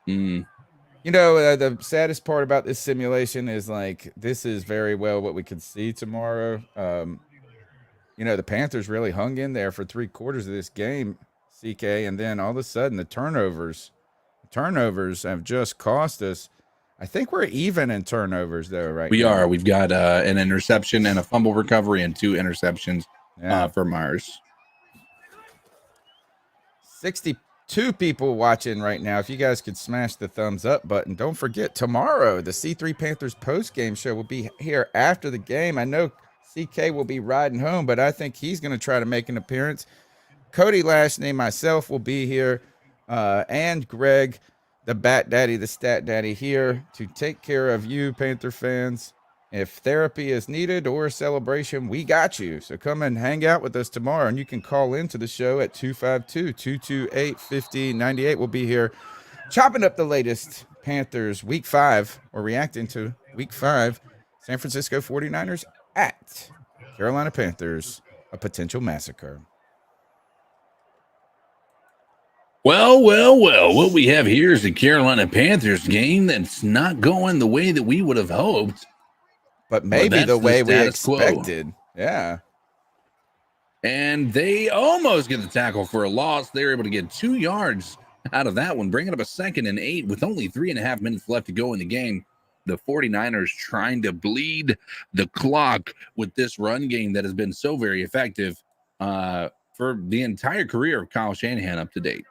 You know, the saddest part about this simulation is, like, this is very well what we could see tomorrow. You know, the Panthers really hung in there for 3/4 of this game, CK, and then all of a sudden the turnovers have just cost us. I think we're even in turnovers, though, right We now. are. We've got an interception and a fumble recovery and 2 interceptions for Myers. 62 people watching right now. If you guys could smash the thumbs up button. Don't forget, tomorrow, the C3 Panthers post-game show will be here after the game. I know CK will be riding home, but I think he's going to try to make an appearance. Cody Lashney, myself will be here, and Greg, the Bat Daddy, the Stat Daddy, here to take care of you, Panther fans. If therapy is needed or a celebration, we got you. So come and hang out with us tomorrow, and you can call into the show at 252-228-5098. We'll be here chopping up the latest Panthers Week 5, or reacting to Week 5, San Francisco 49ers at Carolina Panthers, a potential massacre. Well, what we have here is the Carolina Panthers game that's not going the way that we would have hoped. But maybe that's the way we status quo. expected. Yeah. And they almost get the tackle for a loss. They're able to get 2 yards out of that one, bringing up a 2nd and 8 with only 3.5 minutes left to go in the game. The 49ers trying to bleed the clock with this run game that has been so very effective for the entire career of Kyle Shanahan up to date.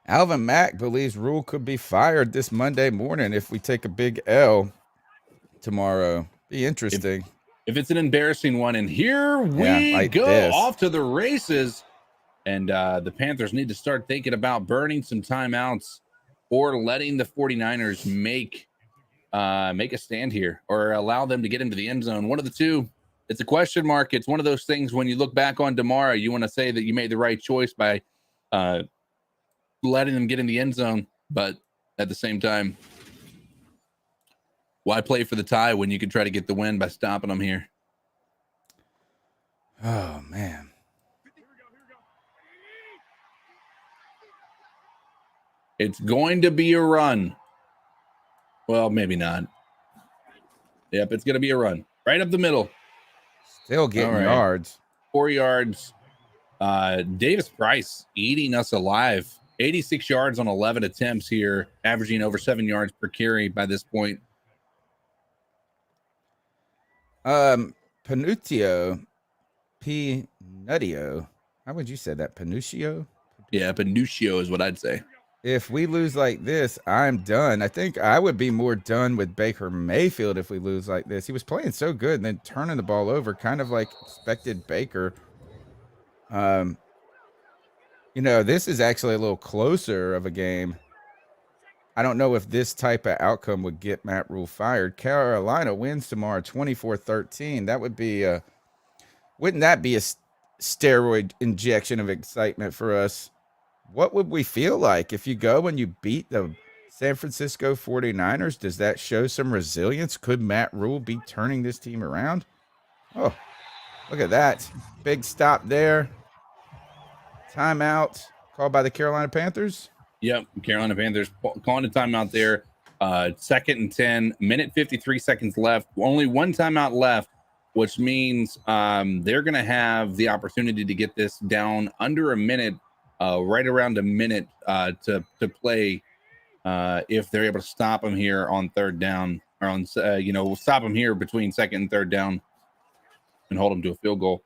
Alvin Mack believes Rule could be fired this Monday morning if we take a big L tomorrow. Be interesting. If it's an embarrassing one, and here we go off to the races, and the Panthers need to start thinking about burning some timeouts or letting the 49ers make a stand here or allow them to get into the end zone. One of the two. It's a question mark. It's one of those things when you look back on tomorrow, you want to say that you made the right choice by letting them get in the end zone, but at the same time, why play for the tie when you can try to get the win by stopping them here? Oh, man. It's going to be a run. Well, maybe not. Yep, it's going to be a run. Right up the middle. Still getting yards. 4 yards. Davis Price eating us alive. 86 yards on 11 attempts here, averaging over 7 yards per carry by this point. Panutio. How would you say that? Panutio? Yeah, Panuccio is what I'd say. If we lose like this, I'm done. I think I would be more done with Baker Mayfield if we lose like this. He was playing so good and then turning the ball over, kind of like expected Baker. You know, this is actually a little closer of a game. I don't know if this type of outcome would get Matt Rule fired. Carolina wins tomorrow 24-13. That would be wouldn't that be a steroid injection of excitement for us? What would we feel like if you go and you beat the San Francisco 49ers? Does that show some resilience? Could Matt Rule be turning this team around? Oh, look at that. Big stop there. Timeout called by the Carolina Panthers. Yep, Carolina Panthers calling a timeout there. 2nd and 10, minute 53 seconds left. Only one timeout left, which means they're going to have the opportunity to get this down under a minute, right around a minute to play if they're able to stop them here on 3rd down, or on stop them here between 2nd and 3rd down. and hold them to a field goal.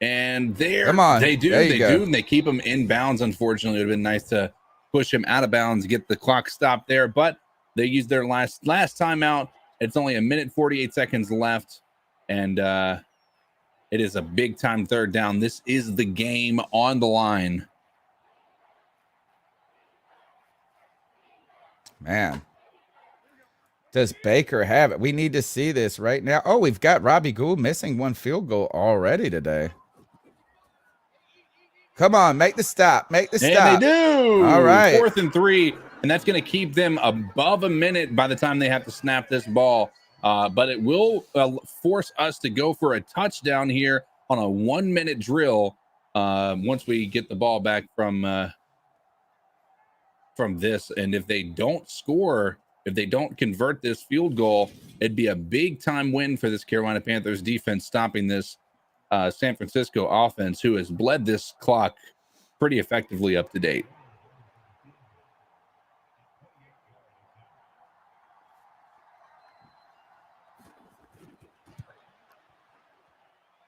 And there Come on. they do. There you They go. do. And they keep him in bounds. Unfortunately, it would have been nice to push him out of bounds, get the clock stopped there. But they used their last timeout. It's only 1 minute 48 seconds left. And it is a big time third down. This is the game on the line. Man. Does Baker have it? We need to see this right now. Oh, we've got Robbie Gould missing 1 field goal already today. Come on, make the stop. Make the stop. And they do. All right. 4th and 3. And that's going to keep them above a minute by the time they have to snap this ball. But it will force us to go for a touchdown here on a 1-minute drill once we get the ball back from this. And if they don't score, if they don't convert this field goal, it'd be a big time win for this Carolina Panthers defense, stopping this San Francisco offense, who has bled this clock pretty effectively up to date.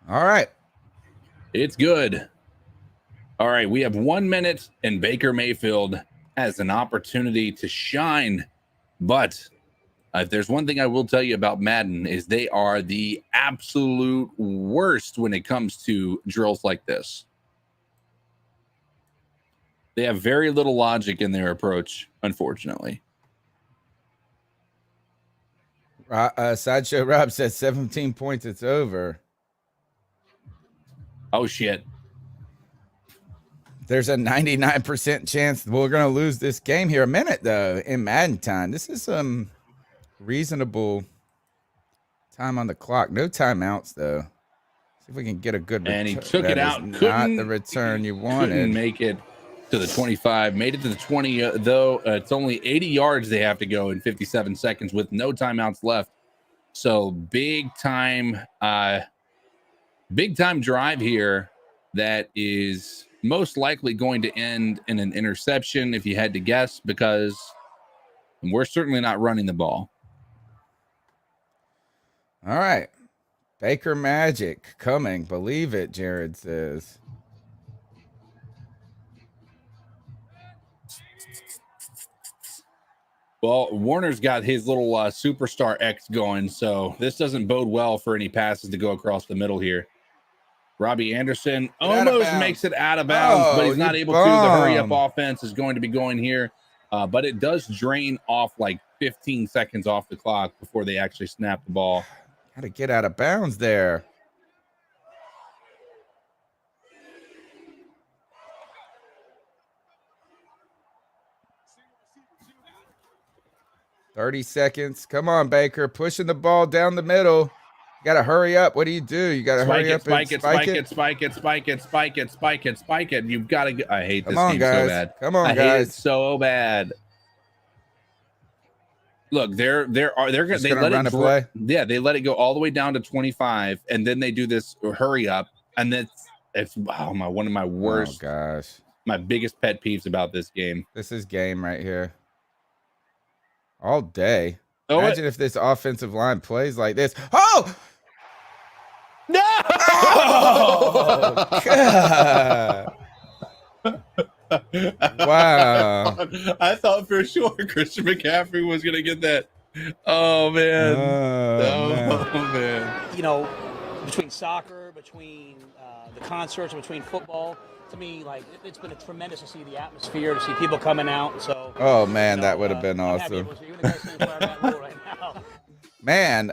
All right. It's good. All right, we have 1 minute, and Baker Mayfield has an opportunity to shine. But if there's one thing I will tell you about Madden, is they are the absolute worst when it comes to drills like this. They have very little logic in their approach, unfortunately. Sideshow Rob says 17 points, it's over. Oh, shit. There's a 99% chance we're going to lose this game here. A minute, though, in Madden time. This is some reasonable time on the clock. No timeouts, though. See if we can get a good return. And he took it out. Not the return you wanted. Couldn't make it to the 25. Made it to the 20, though. It's only 80 yards they have to go in 57 seconds with no timeouts left. So big time drive here that is most likely going to end in an interception, if you had to guess, because we're certainly not running the ball. All right. Baker Magic coming. Believe it, Jared says. Well, Warner's got his little superstar X going, so this doesn't bode well for any passes to go across the middle here. Robbie Anderson almost makes it out of bounds, but he's not able to. The hurry-up offense is going to be going here, but it does drain off like 15 seconds off the clock before they actually snap the ball. Got to get out of bounds there. "30 seconds. Come on, Baker. Pushing the ball down the middle. You got to hurry up. What do? You got to hurry up and spike it. You've got to. I hate this game so bad. Come on, guys. I hate it so bad. Look, they let it play. Yeah, they let it go all the way down to 25, and then they do this hurry up, and it's one of my worst. Oh gosh, my biggest pet peeves about this game. This is game right here. All day. Imagine if this offensive line plays like this. Oh! No! Oh, God. Wow. I thought for sure Christian McCaffrey was going to get that. Oh, man. Oh, man. You know, between soccer, between the concerts, between football, to me, like, it's been tremendous to see the atmosphere, to see people coming out. So, oh man, that would have been awesome. Man,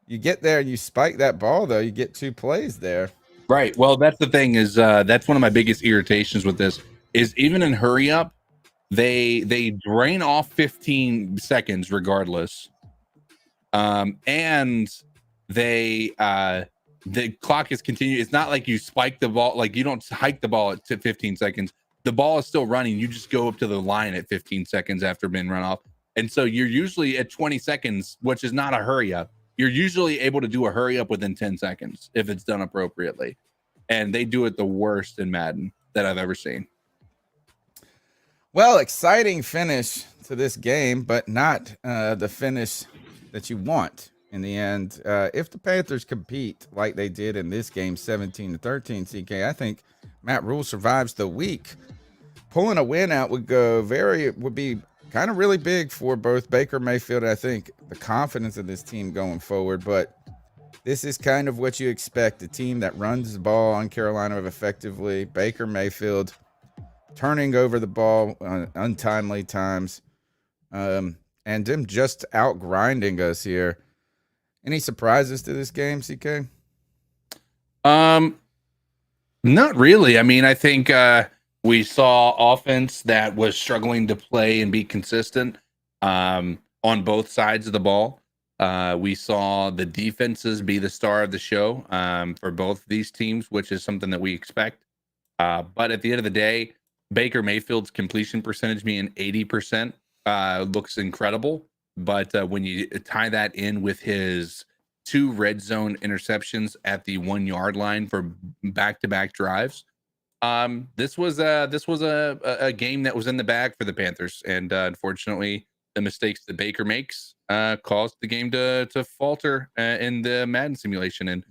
you get there and you spike that ball, though. You get 2 plays there. Right. Well, that's the thing is that's one of my biggest irritations with this is even in hurry up, they drain off 15 seconds regardless. And the clock is continuing. It's not like you spike the ball, like you don't hike the ball at 15 seconds. The ball is still running. You just go up to the line at 15 seconds after being run off. And so you're usually at 20 seconds, which is not a hurry up. You're usually able to do a hurry up within 10 seconds if it's done appropriately. And they do it the worst in Madden that I've ever seen. Well, exciting finish to this game, but not the finish that you want in the end. If the Panthers compete like they did in this game, 17-13, CK, I think Matt Rule survives the week. Pulling a win out would be kind of really big for both Baker Mayfield. I think the confidence of this team going forward, but this is kind of what you expect. A team that runs the ball on Carolina effectively. Baker Mayfield turning over the ball on untimely times, and them just out grinding us here. Any surprises to this game, CK? Not really. I mean, I think we saw offense that was struggling to play and be consistent on both sides of the ball. We saw the defenses be the star of the show for both of these teams, which is something that we expect. But at the end of the day, Baker Mayfield's completion percentage being 80% looks incredible. But when you tie that in with his 2 red zone interceptions at the 1 yard line for back-to-back drives, this was a game that was in the bag for the Panthers, and unfortunately, the mistakes that Baker makes caused the game to falter in the Madden simulation. And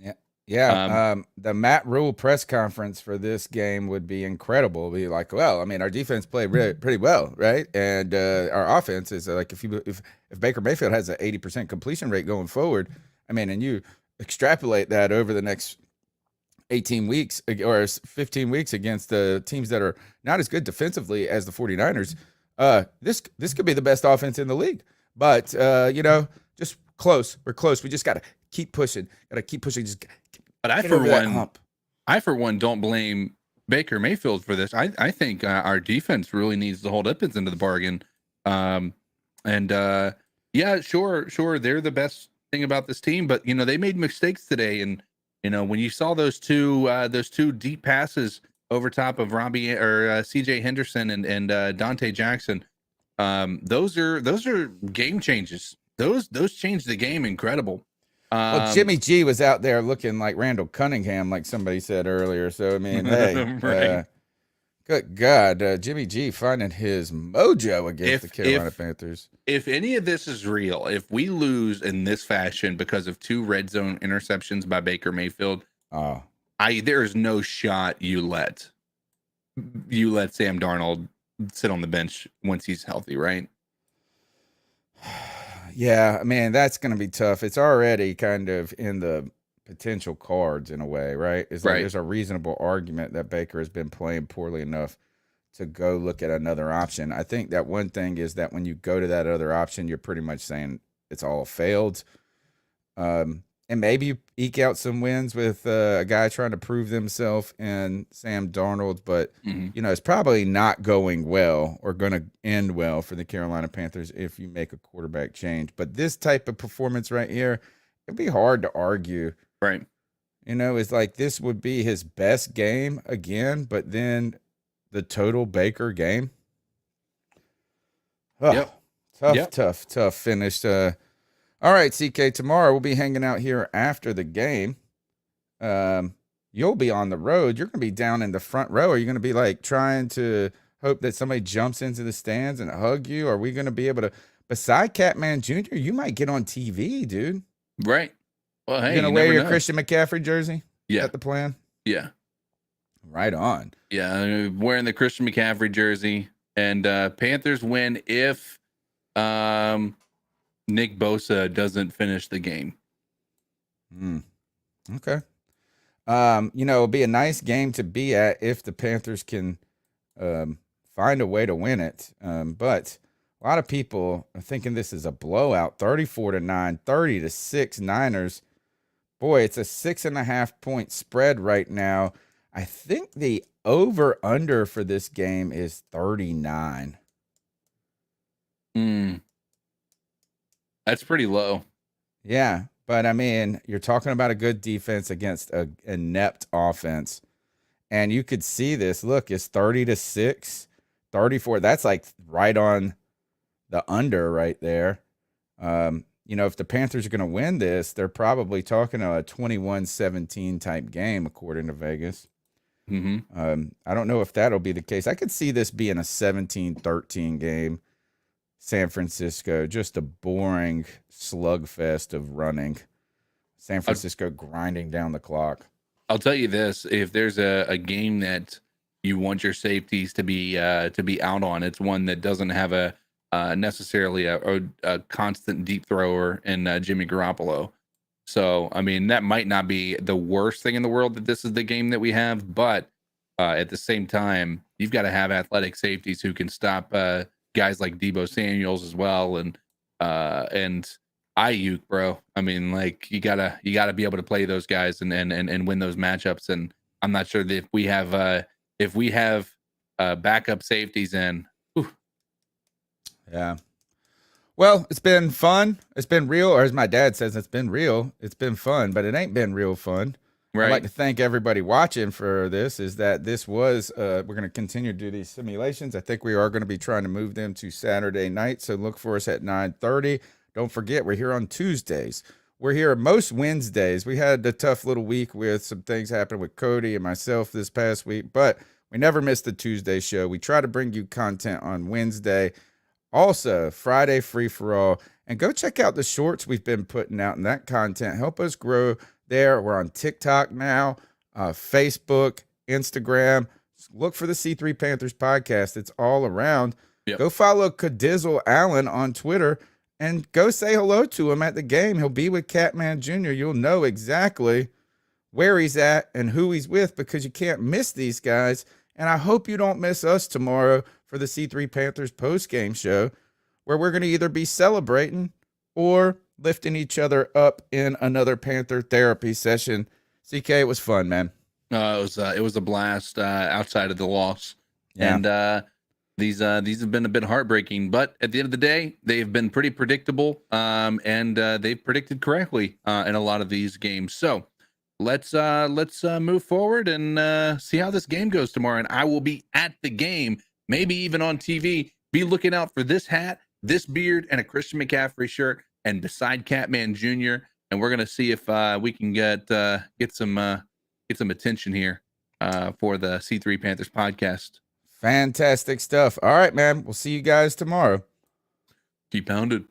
the Matt Rule press conference for this game would be incredible. Be like, well, I mean, our defense played pretty well, right? And our offense is like, if Baker Mayfield has an 80% completion rate going forward, I mean, and you extrapolate that over the next 18 weeks or 15 weeks against the teams that are not as good defensively as the 49ers, this could be the best offense in the league. But just close. We're close. We just got to keep pushing. But I for one don't blame Baker Mayfield for this. I think our defense really needs to hold up its end of the bargain. Yeah, sure, they're the best thing about this team, but they made mistakes today, and when you saw those two deep passes over top of Robbie or CJ Henderson and Dante Jackson, those are game changes. Those changed the game incredible. Well, Jimmy G was out there looking like Randall Cunningham, like somebody said earlier. So I mean, hey, right. Good God, Jimmy G finding his mojo against the Carolina Panthers. If any of this is real, if we lose in this fashion because of 2 red zone interceptions by Baker Mayfield, there is no shot you let Sam Darnold sit on the bench once he's healthy, right? Yeah, man, that's going to be tough. It's already kind of in the potential cards in a way, right? It's like there's a reasonable argument that Baker has been playing poorly enough to go look at another option. I think that one thing is that when you go to that other option, you're pretty much saying it's all failed. And maybe you eke out some wins with a guy trying to prove himself and Sam Darnold, but it's probably not going well or going to end well for the Carolina Panthers if you make a quarterback change. But this type of performance right here, it'd be hard to argue. Right. It's like this would be his best game again, but then the total Baker game. Tough finish. All right, CK, tomorrow we'll be hanging out here after the game. You'll be on the road. You're going to be down in the front row. Are you going to be like trying to hope that somebody jumps into the stands and hug you? Are we going to be able to, beside Catman Jr., you might get on TV, dude. Right. Well, hey, you're going to wear your Christian McCaffrey jersey? Yeah. Is that the plan? Yeah. Right on. Yeah, I'm wearing the Christian McCaffrey jersey. And Panthers win if Nick Bosa doesn't finish the game. Okay. It'll be a nice game to be at if the Panthers can find a way to win it. But a lot of people are thinking this is a blowout, 34-9, 30-6 Niners. Boy, it's a 6.5 point spread right now. I think the over under for this game is 39. That's pretty low. Yeah, but I mean, you're talking about a good defense against an inept offense. And you could see this. Look, it's 30-6, 34. That's like right on the under right there. If the Panthers are going to win this, they're probably talking a 21-17 type game, according to Vegas. I don't know if that'll be the case. I could see this being a 17-13 game. San Francisco. Just a boring slugfest of running. San Francisco grinding down the clock. I'll tell you this: if there's a game that you want your safeties to be out on, it's one that doesn't have a necessarily a constant deep thrower in Jimmy Garoppolo. So, I mean, that might not be the worst thing in the world that this is the game that we have, but at the same time, you've got to have athletic safeties who can stop guys like Deebo Samuels as well, and Ayuk, bro. I mean, like you gotta be able to play those guys and win those matchups. And I'm not sure that if we have backup safeties in. Whew. Yeah. Well, it's been fun. It's been real, or as my dad says, it's been real. It's been fun, but it ain't been real fun. Right. I'd like to thank everybody watching for this. Is that this was we're going to continue to do these simulations. I think we are going to be trying to move them to Saturday night. So look for us at 9:30. Don't forget, we're here on Tuesdays. We're here most Wednesdays. We had a tough little week with some things happening with Cody and myself this past week, but we never missed the Tuesday show. We try to bring you content on Wednesday. Also, Friday free for all. And go check out the shorts we've been putting out and that content. Help us grow there. We're on TikTok now, Facebook, Instagram. Look for the C3 Panthers podcast. It's all around. Yep. Go follow Cadizzle Allen on Twitter and go say hello to him at the game. He'll be with Catman Jr. You'll know exactly where he's at and who he's with because you can't miss these guys. And I hope you don't miss us tomorrow for the C3 Panthers post-game show where we're going to either be celebrating or lifting each other up in another Panther therapy session. CK, it was fun, man. It was a blast outside of the loss. Yeah. And these have been a bit heartbreaking, but at the end of the day, they've been pretty predictable, and they've predicted correctly in a lot of these games. So let's move forward and see how this game goes tomorrow. And I will be at the game, maybe even on TV. Be looking out for this hat, this beard, and a Christian McCaffrey shirt, and beside Catman Jr. And we're gonna see if we can get some attention here for the C3 Panthers podcast. Fantastic stuff. All right, man. We'll see you guys tomorrow. Keep pounded.